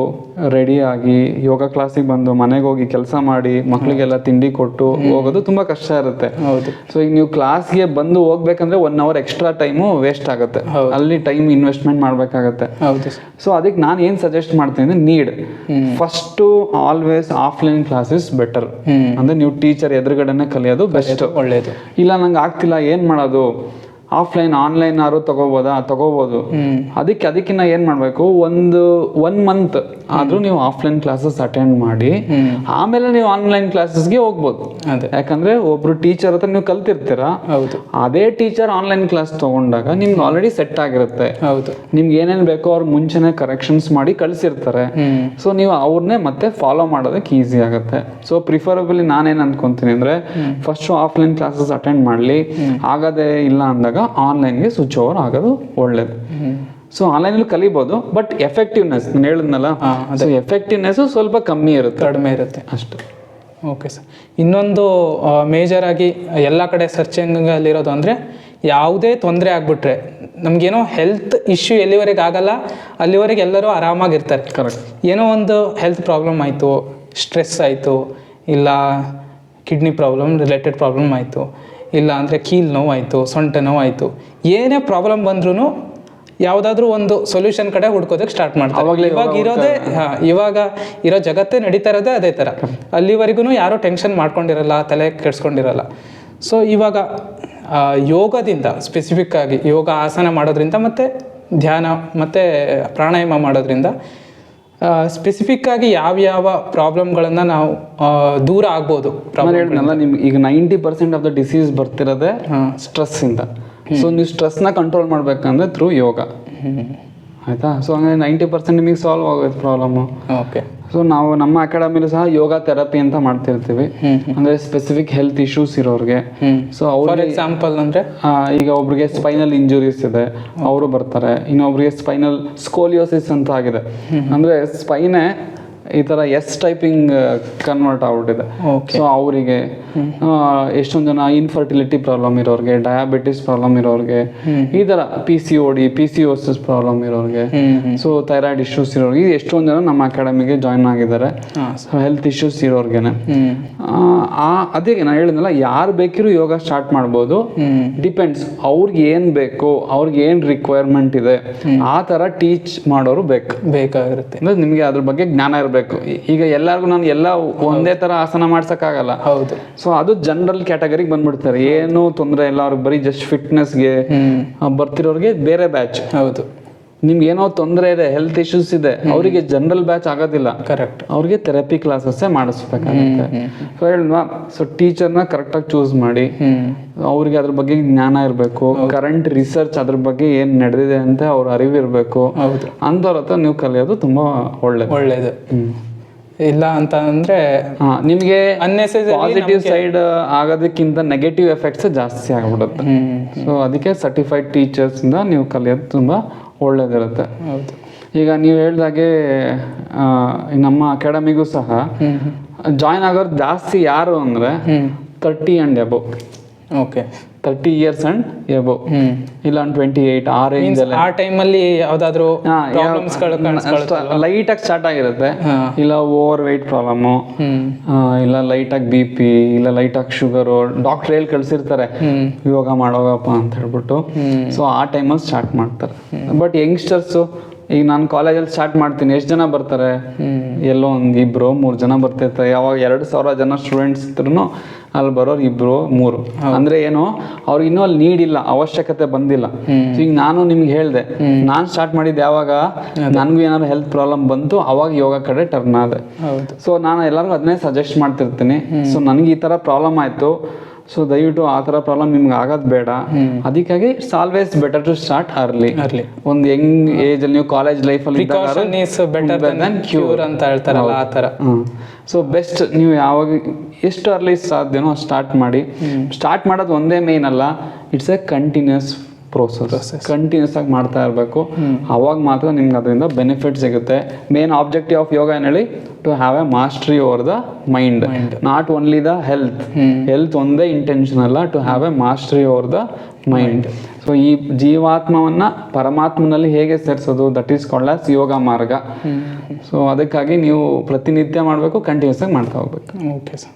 ರೆಡಿಯಾಗಿ ಯೋಗ ಕ್ಲಾಸಿಗೆ ಬಂದು ಮನೆಗೆ ಹೋಗಿ ಕೆಲಸ ಮಾಡಿ ಮಕ್ಕಳಿಗೆಲ್ಲ ತಿಂಡಿ ಕೊಟ್ಟು ಹೋಗೋದು ತುಂಬ ಕಷ್ಟ ಇರುತ್ತೆ. ಹೌದು. ಸೊ ಈಗ ನೀವು ಕ್ಲಾಸ್ಗೆ ಬಂದು ಹೋಗ್ಬೇಕಂದ್ರೆ 1 hour ಎಕ್ಸ್ಟ್ರಾ ಟೈಮು ವೇಸ್ಟ್ ಆಗುತ್ತೆ, ಅಲ್ಲಿ ಟೈಮ್ ಇನ್ವೆಸ್ಟ್ಮೆಂಟ್ ಮಾಡಬೇಕಾಗತ್ತೆ. ಹೌದು. ಸೊ ಅದಕ್ಕೆ ನಾನು ಏನು ಸಜೆಸ್ಟ್ ಮಾಡ್ತೀನಿ ಅಂದರೆ, need first always offline classes better. ಅಂದರೆ ನೀವು ಟೀಚರ್ ಎದುರುಗಡೆನೆ ಕಲಿಯೋದು ಬೆಸ್ಟ್, ಒಳ್ಳೇದು. ಇಲ್ಲ ನಂಗೆ ಆಗ್ತಿಲ್ಲ ಏನು ಮಾಡೋದು, ಆನ್ಲೈನ್ ಆರು ತಗೋಬೋದು. ಅದಕ್ಕಿನ್ನ ಏನು ಮಾಡಬೇಕು, ಒನ್ ಮಂತ್ ಆದರೂ ನೀವು ಆಫ್ಲೈನ್ ಕ್ಲಾಸಸ್ ಅಟೆಂಡ್ ಮಾಡಿ ಆಮೇಲೆ ನೀವು ಆನ್ಲೈನ್ ಕ್ಲಾಸಸ್ಗೆ ಹೋಗ್ಬೋದು. ಯಾಕಂದ್ರೆ ಒಬ್ರು ಟೀಚರ್ ಹತ್ರ ನೀವು ಕಲ್ತಿರ್ತೀರಾ, ಅದೇ ಟೀಚರ್ ಆನ್ಲೈನ್ ಕ್ಲಾಸ್ ತಗೊಂಡಾಗ ನಿಮ್ಗೆ ಆಲ್ರೆಡಿ ಸೆಟ್ ಆಗಿರುತ್ತೆ. ನಿಮ್ಗೆ ಏನೇನು ಬೇಕೋ ಅವ್ರು ಮುಂಚೆನೆ ಕರೆಕ್ಷನ್ಸ್ ಮಾಡಿ ಕಳಿಸಿರ್ತಾರೆ. ಸೊ ನೀವು ಅವ್ರನ್ನೇ ಮತ್ತೆ ಫಾಲೋ ಮಾಡೋದಕ್ಕೆ ಈಸಿ ಆಗುತ್ತೆ. ಸೊ ಪ್ರಿಫರಬಲಿ ನಾನೇನು ಅನ್ಕೊಂತೀನಿ ಅಂದರೆ, ಫಸ್ಟ್ ಆಫ್ಲೈನ್ ಕ್ಲಾಸಸ್ ಅಟೆಂಡ್ ಮಾಡಲಿ, ಆಗದೇ ಇಲ್ಲ ಅಂದಾಗ ಆನ್ಲೈನ್ಗೆ ಸ್ವಿಚ್ ಓವರ್ ಆಗೋದು ಒಳ್ಳೇದು. ಸೊ ಆನ್ಲೈನಲ್ಲಿ ಕಲಿಬೋದು, ಬಟ್ ಎಫೆಕ್ಟಿವ್ನೆಸ್ ನಾನು ಹೇಳಿದ್ನಲ್ಲ, ಸೊ ಎಫೆಕ್ಟಿವ್ನೆಸ್ಸು ಸ್ವಲ್ಪ ಕಡಿಮೆ ಇರುತ್ತೆ ಅಷ್ಟು. Okay sir. ಇನ್ನೊಂದು ಮೇಜರ್ ಆಗಿ ಎಲ್ಲ ಕಡೆ ಸರ್ಚಿಂಗಲ್ಲಿರೋದು ಅಂದರೆ, ಯಾವುದೇ ತೊಂದರೆ ಆಗ್ಬಿಟ್ರೆ ನಮಗೇನೋ ಹೆಲ್ತ್ ಇಶ್ಯೂ ಎಲ್ಲಿವರೆಗೆ ಆಗಲ್ಲ ಅಲ್ಲಿವರೆಗೆ ಎಲ್ಲರೂ ಆರಾಮಾಗಿರ್ತಾರೆ. ಕರೆಕ್ಟ್. ಏನೋ ಒಂದು ಹೆಲ್ತ್ ಪ್ರಾಬ್ಲಮ್ ಆಯಿತು, ಸ್ಟ್ರೆಸ್ ಆಯಿತು, ಇಲ್ಲ ಕಿಡ್ನಿ ಪ್ರಾಬ್ಲಮ್ ರಿಲೇಟೆಡ್ ಪ್ರಾಬ್ಲಮ್ ಆಯಿತು, ಇಲ್ಲ ಅಂದರೆ ಕೀಲು ನೋವಾಯಿತು, ಸೊಂಟ ನೋವಾಯಿತು, ಏನೇ ಪ್ರಾಬ್ಲಮ್ ಬಂದ್ರೂ ಯಾವುದಾದ್ರೂ ಒಂದು ಸೊಲ್ಯೂಷನ್ ಕಡೆ ಹುಡ್ಕೋದಕ್ಕೆ ಸ್ಟಾರ್ಟ್ ಮಾಡ್ತಾರೆ. ಇವಾಗ ಇರೋ ಜಗತ್ತೇ ನಡೀತಾ ಇರೋದೇ ಅದೇ ಥರ. ಅಲ್ಲಿವರೆಗೂ ಯಾರೂ ಟೆನ್ಷನ್ ಮಾಡ್ಕೊಂಡಿರಲ್ಲ, ತಲೆ ಕೆಡಿಸ್ಕೊಂಡಿರಲ್ಲ. ಸೊ ಇವಾಗ ಯೋಗದಿಂದ ಸ್ಪೆಸಿಫಿಕ್ ಆಗಿ ಯೋಗ ಆಸನ ಮಾಡೋದ್ರಿಂದ ಮತ್ತು ಧ್ಯಾನ ಮತ್ತು ಪ್ರಾಣಾಯಾಮ ಮಾಡೋದ್ರಿಂದ ಸ್ಪೆಸಿಫಿಕ್ ಆಗಿ ಯಾವ್ಯಾವ ಪ್ರಾಬ್ಲಮ್ಗಳನ್ನು ನಾವು ದೂರ ಆಗ್ಬೋದು? ನಿಮ್ಗೆ ಈಗ 90% ಆಫ್ ದ ಡಿಸೀಸ್ ಬರ್ತಿರೋದೇ ಸ್ಟ್ರೆಸ್ಸಿಂದ. ಸೊ ನೀವು ಸ್ಟ್ರೆಸ್ನ ಕಂಟ್ರೋಲ್ ಮಾಡಬೇಕಂದ್ರೆ ಥ್ರೂ ಯೋಗ, ಆಯಿತಾ? ಸೊ ಹಂಗಾಗಿ 90% ನಿಮಗೆ ಸಾಲ್ವ್ ಆಗೋದು ಪ್ರಾಬ್ಲಮ್ಮು. ಓಕೆ. ಸೊ ನಾವು ನಮ್ಮ ಅಕಾಡೆಮಿಲೂ ಸಹ ಯೋಗ ಥೆರಪಿ ಅಂತ ಮಾಡ್ತಿರ್ತೀವಿ, ಅಂದರೆ ಸ್ಪೆಸಿಫಿಕ್ ಹೆಲ್ತ್ ಇಶ್ಯೂಸ್ ಇರೋರಿಗೆ. ಸೊ ಅವ್ರ ಎಕ್ಸಾಂಪಲ್ ಅಂದರೆ, ಈಗ ಒಬ್ರಿಗೆ ಸ್ಪೈನಲ್ ಇಂಜುರೀಸ್ ಇದೆ, ಅವರು ಬರ್ತಾರೆ. ಇನ್ನೊಬ್ರಿಗೆ ಸ್ಪೈನಲ್ ಸ್ಕೋಲಿಯೋಸಿಸ್ ಅಂತ ಆಗಿದೆ, ಅಂದರೆ ಸ್ಪೈನೇ ಈ ಥರ ಟೈಪಿಂಗ್ ಕನ್ವರ್ಟ್ ಆಗ್ಬಿಟ್ಟಿದೆ. ಸೊ ಅವರಿಗೆ ಎಷ್ಟೊಂದು ಜನ ಇನ್ಫರ್ಟಿಲಿಟಿ ಪ್ರಾಬ್ಲಮ್ ಇರೋರಿಗೆ, ಡಯಾಬಿಟಿಸ್ ಪ್ರಾಬ್ಲಮ್ ಇರೋರಿಗೆ, ಈ ಥರ PCOD PCOS ಪ್ರಾಬ್ಲಮ್ ಇರೋರಿಗೆ, ಸೊ ಥೈರಾಯ್ಡ್ ಇಶ್ಯೂಸ್ ಇರೋರಿಗೆ, ಎಷ್ಟೊಂದು ಜನ ನಮ್ಮ ಅಕಾಡೆಮಿಗೆ ಜಾಯ್ನ್ ಆಗಿದ್ದಾರೆ. ಹೆಲ್ತ್ ಇಶ್ಯೂಸ್ ಇರೋರ್ಗೆನೆ ಅದೇ ನಾನು ಹೇಳಿದ್ನಲ್ಲ, ಯಾರು ಬೇಕಿರೋ ಯೋಗ ಸ್ಟಾರ್ಟ್ ಮಾಡ್ಬೋದು. ಡಿಪೆಂಡ್ಸ್ ಅವ್ರಿಗೆ ಏನು ಬೇಕು, ಅವ್ರಿಗೆ ಏನು ರಿಕ್ವೈರ್ಮೆಂಟ್ ಇದೆ, ಆ ಥರ ಟೀಚ್ ಮಾಡೋರು ಬೇಕಾಗಿರುತ್ತೆ. ಅಂದರೆ ನಿಮಗೆ ಅದ್ರ ಬಗ್ಗೆ ಜ್ಞಾನ ಇರಬೇಕು. ಈಗ ಎಲ್ಲರಿಗೂ ನಾನು ಎಲ್ಲ ಒಂದೇ ತರ ಆಸನ ಮಾಡ್ಸಕ್ಕಾಗಲ್ಲ. ಹೌದು. ಸೊ ಅದು ಜನರಲ್ ಕ್ಯಾಟಗರಿಗೆ ಬಂದ್ಬಿಡ್ತಾರೆ, ಏನು ತೊಂದರೆ ಇಲ್ಲ, ಅವ್ರಿಗೆ ಬರೀ ಜಸ್ಟ್ ಫಿಟ್ನೆಸ್ಗೆ ಬರ್ತಿರೋರಿಗೆ ಬೇರೆ ಬ್ಯಾಚ್. ಹೌದು. ನಿಮ್ಗೆ ಏನೋ ತೊಂದರೆ ಇದೆ, ಹೆಲ್ತ್ ಇಶ್ಯೂಸ್ ಇದೆ, ಅವರಿಗೆ ಜನರಲ್ ಬ್ಯಾಚ್ ಆಗೋದಿಲ್ಲ. ಕರೆಕ್ಟ್. ಅವ್ರಿಗೆ ಥೆರಪಿ ಕ್ಲಾಸಸ್ಸೇ ಮಾಡಿಸ್ಬೇಕಾಗುತ್ತೆ. ಸೊ ಹೇಳಿದ್ವಾ, ಸೊ ಟೀಚರ್ನ ಕರೆಕ್ಟಾಗಿ ಚೂಸ್ ಮಾಡಿ, ಅವ್ರಿಗೆ ಅದ್ರ ಬಗ್ಗೆ ಜ್ಞಾನ ಇರಬೇಕು, ಕರೆಂಟ್ ರಿಸರ್ಚ್ ಅದ್ರ ಬಗ್ಗೆ ಏನು ನಡೆದಿದೆ ಅಂತ ಅವ್ರ ಅರಿವಿರಬೇಕು. ಅಂಥವ್ರ ಹತ್ರ ನೀವು ಕಲಿಯೋದು ತುಂಬಾ ಒಳ್ಳೇದು. ಇಲ್ಲ ಅಂತ ಅಂದ್ರೆ ನಿಮಗೆ ಪಾಸಿಟಿವ್ ಸೈಡ್ ಆಗೋದಕ್ಕಿಂತ ನೆಗೆಟಿವ್ ಎಫೆಕ್ಟ್ಸ್ ಜಾಸ್ತಿ ಆಗ್ಬಿಡುತ್ತೆ. ಸೊ ಅದಕ್ಕೆ ಸರ್ಟಿಫೈಡ್ ಟೀಚರ್ಸ್ ಇಂದ ನೀವು ಕಲಿಯೋದು ತುಂಬಾ ಒಳ್ಳೇದಿರುತ್ತೆ. ಹೌದು. ಈಗ ನೀವು ಹೇಳ್ದಾಗೆ ನಮ್ಮ ಅಕಾಡೆಮಿಗೂ ಸಹ ಜಾಯ್ನ್ ಆಗೋರು ಜಾಸ್ತಿ ಯಾರು ಅಂದರೆ 30 and above. Okay, 30 years and above, ಇಲ್ಲ 28 ಆ ರೇಂಜ್ ಅಲ್ಲಿ. ಆ ಟೈಮಲ್ಲಿ ಯಾವ್ದಾದ್ರು ಲೈಟಾಗಿ ಸ್ಟಾರ್ಟ್ ಆಗಿರುತ್ತೆ, ಇಲ್ಲ ಓವರ್ ವೆಯ್ಟ್ ಪ್ರಾಬ್ಲಮ್ಮು, ಇಲ್ಲ ಲೈಟಾಗಿ BP, ಇಲ್ಲ ಲೈಟಾಗಿ ಶುಗರು, ಡಾಕ್ಟ್ರ್ ಹೇಳಿ ಕಳ್ಸಿರ್ತಾರೆ ಯೋಗ ಮಾಡೋಗಪ್ಪ ಅಂತ ಹೇಳ್ಬಿಟ್ಟು. ಸೊ ಆ ಟೈಮಲ್ಲಿ ಸ್ಟಾರ್ಟ್ ಮಾಡ್ತಾರೆ. ಬಟ್ ಯಂಗ್ಸ್ಟರ್ಸು ಈಗ ನಾನು ಕಾಲೇಜಲ್ಲಿ ಸ್ಟಾರ್ಟ್ ಮಾಡ್ತೀನಿ, ಎಷ್ಟು ಜನ ಬರ್ತಾರೆ? ಎಲ್ಲೋ ಒಂದು 2-3 ಜನ ಬರ್ತಿರ್ತಾರೆ. ಯಾವಾಗ 2,000 ಜನ ಸ್ಟೂಡೆಂಟ್ಸ್ ಇದ್ರು ಅಲ್ಲಿ ಬರೋರು 2-3. ಅಂದ್ರೆ ಏನು, ಅವ್ರಿಗೆ ಇನ್ನೂ ಅಲ್ಲಿ ನೀಡಿಲ್ಲ, ಅವಶ್ಯಕತೆ ಬಂದಿಲ್ಲ. ಈಗ ನಾನು ನಿಮ್ಗೆ ಹೇಳಿದೆ, ನಾನು ಸ್ಟಾರ್ಟ್ ಮಾಡಿದ್ದು ಯಾವಾಗ ನನಗೂ ಏನಾದ್ರು ಹೆಲ್ತ್ ಪ್ರಾಬ್ಲಮ್ ಬಂತು, ಅವಾಗ ಯೋಗ ಕಡೆ ಟರ್ನ್ ಆದೆ. ಸೊ ನಾನು ಎಲ್ಲರಿಗೂ ಅದನ್ನೇ ಸಜೆಸ್ಟ್ ಮಾಡ್ತಿರ್ತೀನಿ. ಸೊ ನನಗೆ ಈ ಥರ ಪ್ರಾಬ್ಲಮ್ ಆಯಿತು, ಸೊ ದಯವಿಟ್ಟು ಆ ಥರ ಪ್ರಾಬ್ಲಮ್ ನಿಮ್ಗೆ ಆಗೋದು ಬೇಡ. ಅದಕ್ಕಾಗಿ it's always better to start early. ಒಂದು ಯಂಗ್ ಏಜಲ್ಲಿ ನೀವು ಕಾಲೇಜ್ ಲೈಫಲ್ಲಿ ಕ್ಯೂರ್ ಅಂತ ಹೇಳ್ತಾರಲ್ಲ ಆ ಥರ. ಸೊ ಬೆಸ್ಟ್ ನೀವು ಯಾವಾಗ ಎಷ್ಟು ಅರ್ಲಿ ಸಾಧ್ಯನೋ ಸ್ಟಾರ್ಟ್ ಮಾಡಿ. ಸ್ಟಾರ್ಟ್ ಮಾಡೋದು ಒಂದೇ ಮೇನ್ ಅಲ್ಲ, it's a continuous process. Continuous ಆಗಿ ಮಾಡ್ತಾ ಇರಬೇಕು, ಅವಾಗ ಮಾತ್ರ ನಿಮ್ಗೆ ಅದರಿಂದ ಬೆನಿಫಿಟ್ ಸಿಗುತ್ತೆ. ಮೇನ್ ಆಬ್ಜೆಕ್ಟಿವ್ ಆಫ್ ಯೋಗ ಏನು ಹೇಳಿ, to have a mastery over the mind, not only the health ಒಂದೇ ಇಂಟೆನ್ಷನ್ ಅಲ್ಲ, to have a mastery over the mind. So ಈ ಜೀವಾತ್ಮವನ್ನ ಪರಮಾತ್ಮನಲ್ಲಿ ಹೇಗೆ ಸೇರಿಸೋದು, that is called as yoga ಮಾರ್ಗ. ಸೊ ಅದಕ್ಕಾಗಿ ನೀವು ಪ್ರತಿನಿತ್ಯ ಮಾಡಬೇಕು, ಕಂಟಿನ್ಯೂಸ್ ಆಗಿ ಮಾಡ್ತಾ ಹೋಗ್ಬೇಕು. Okay sir.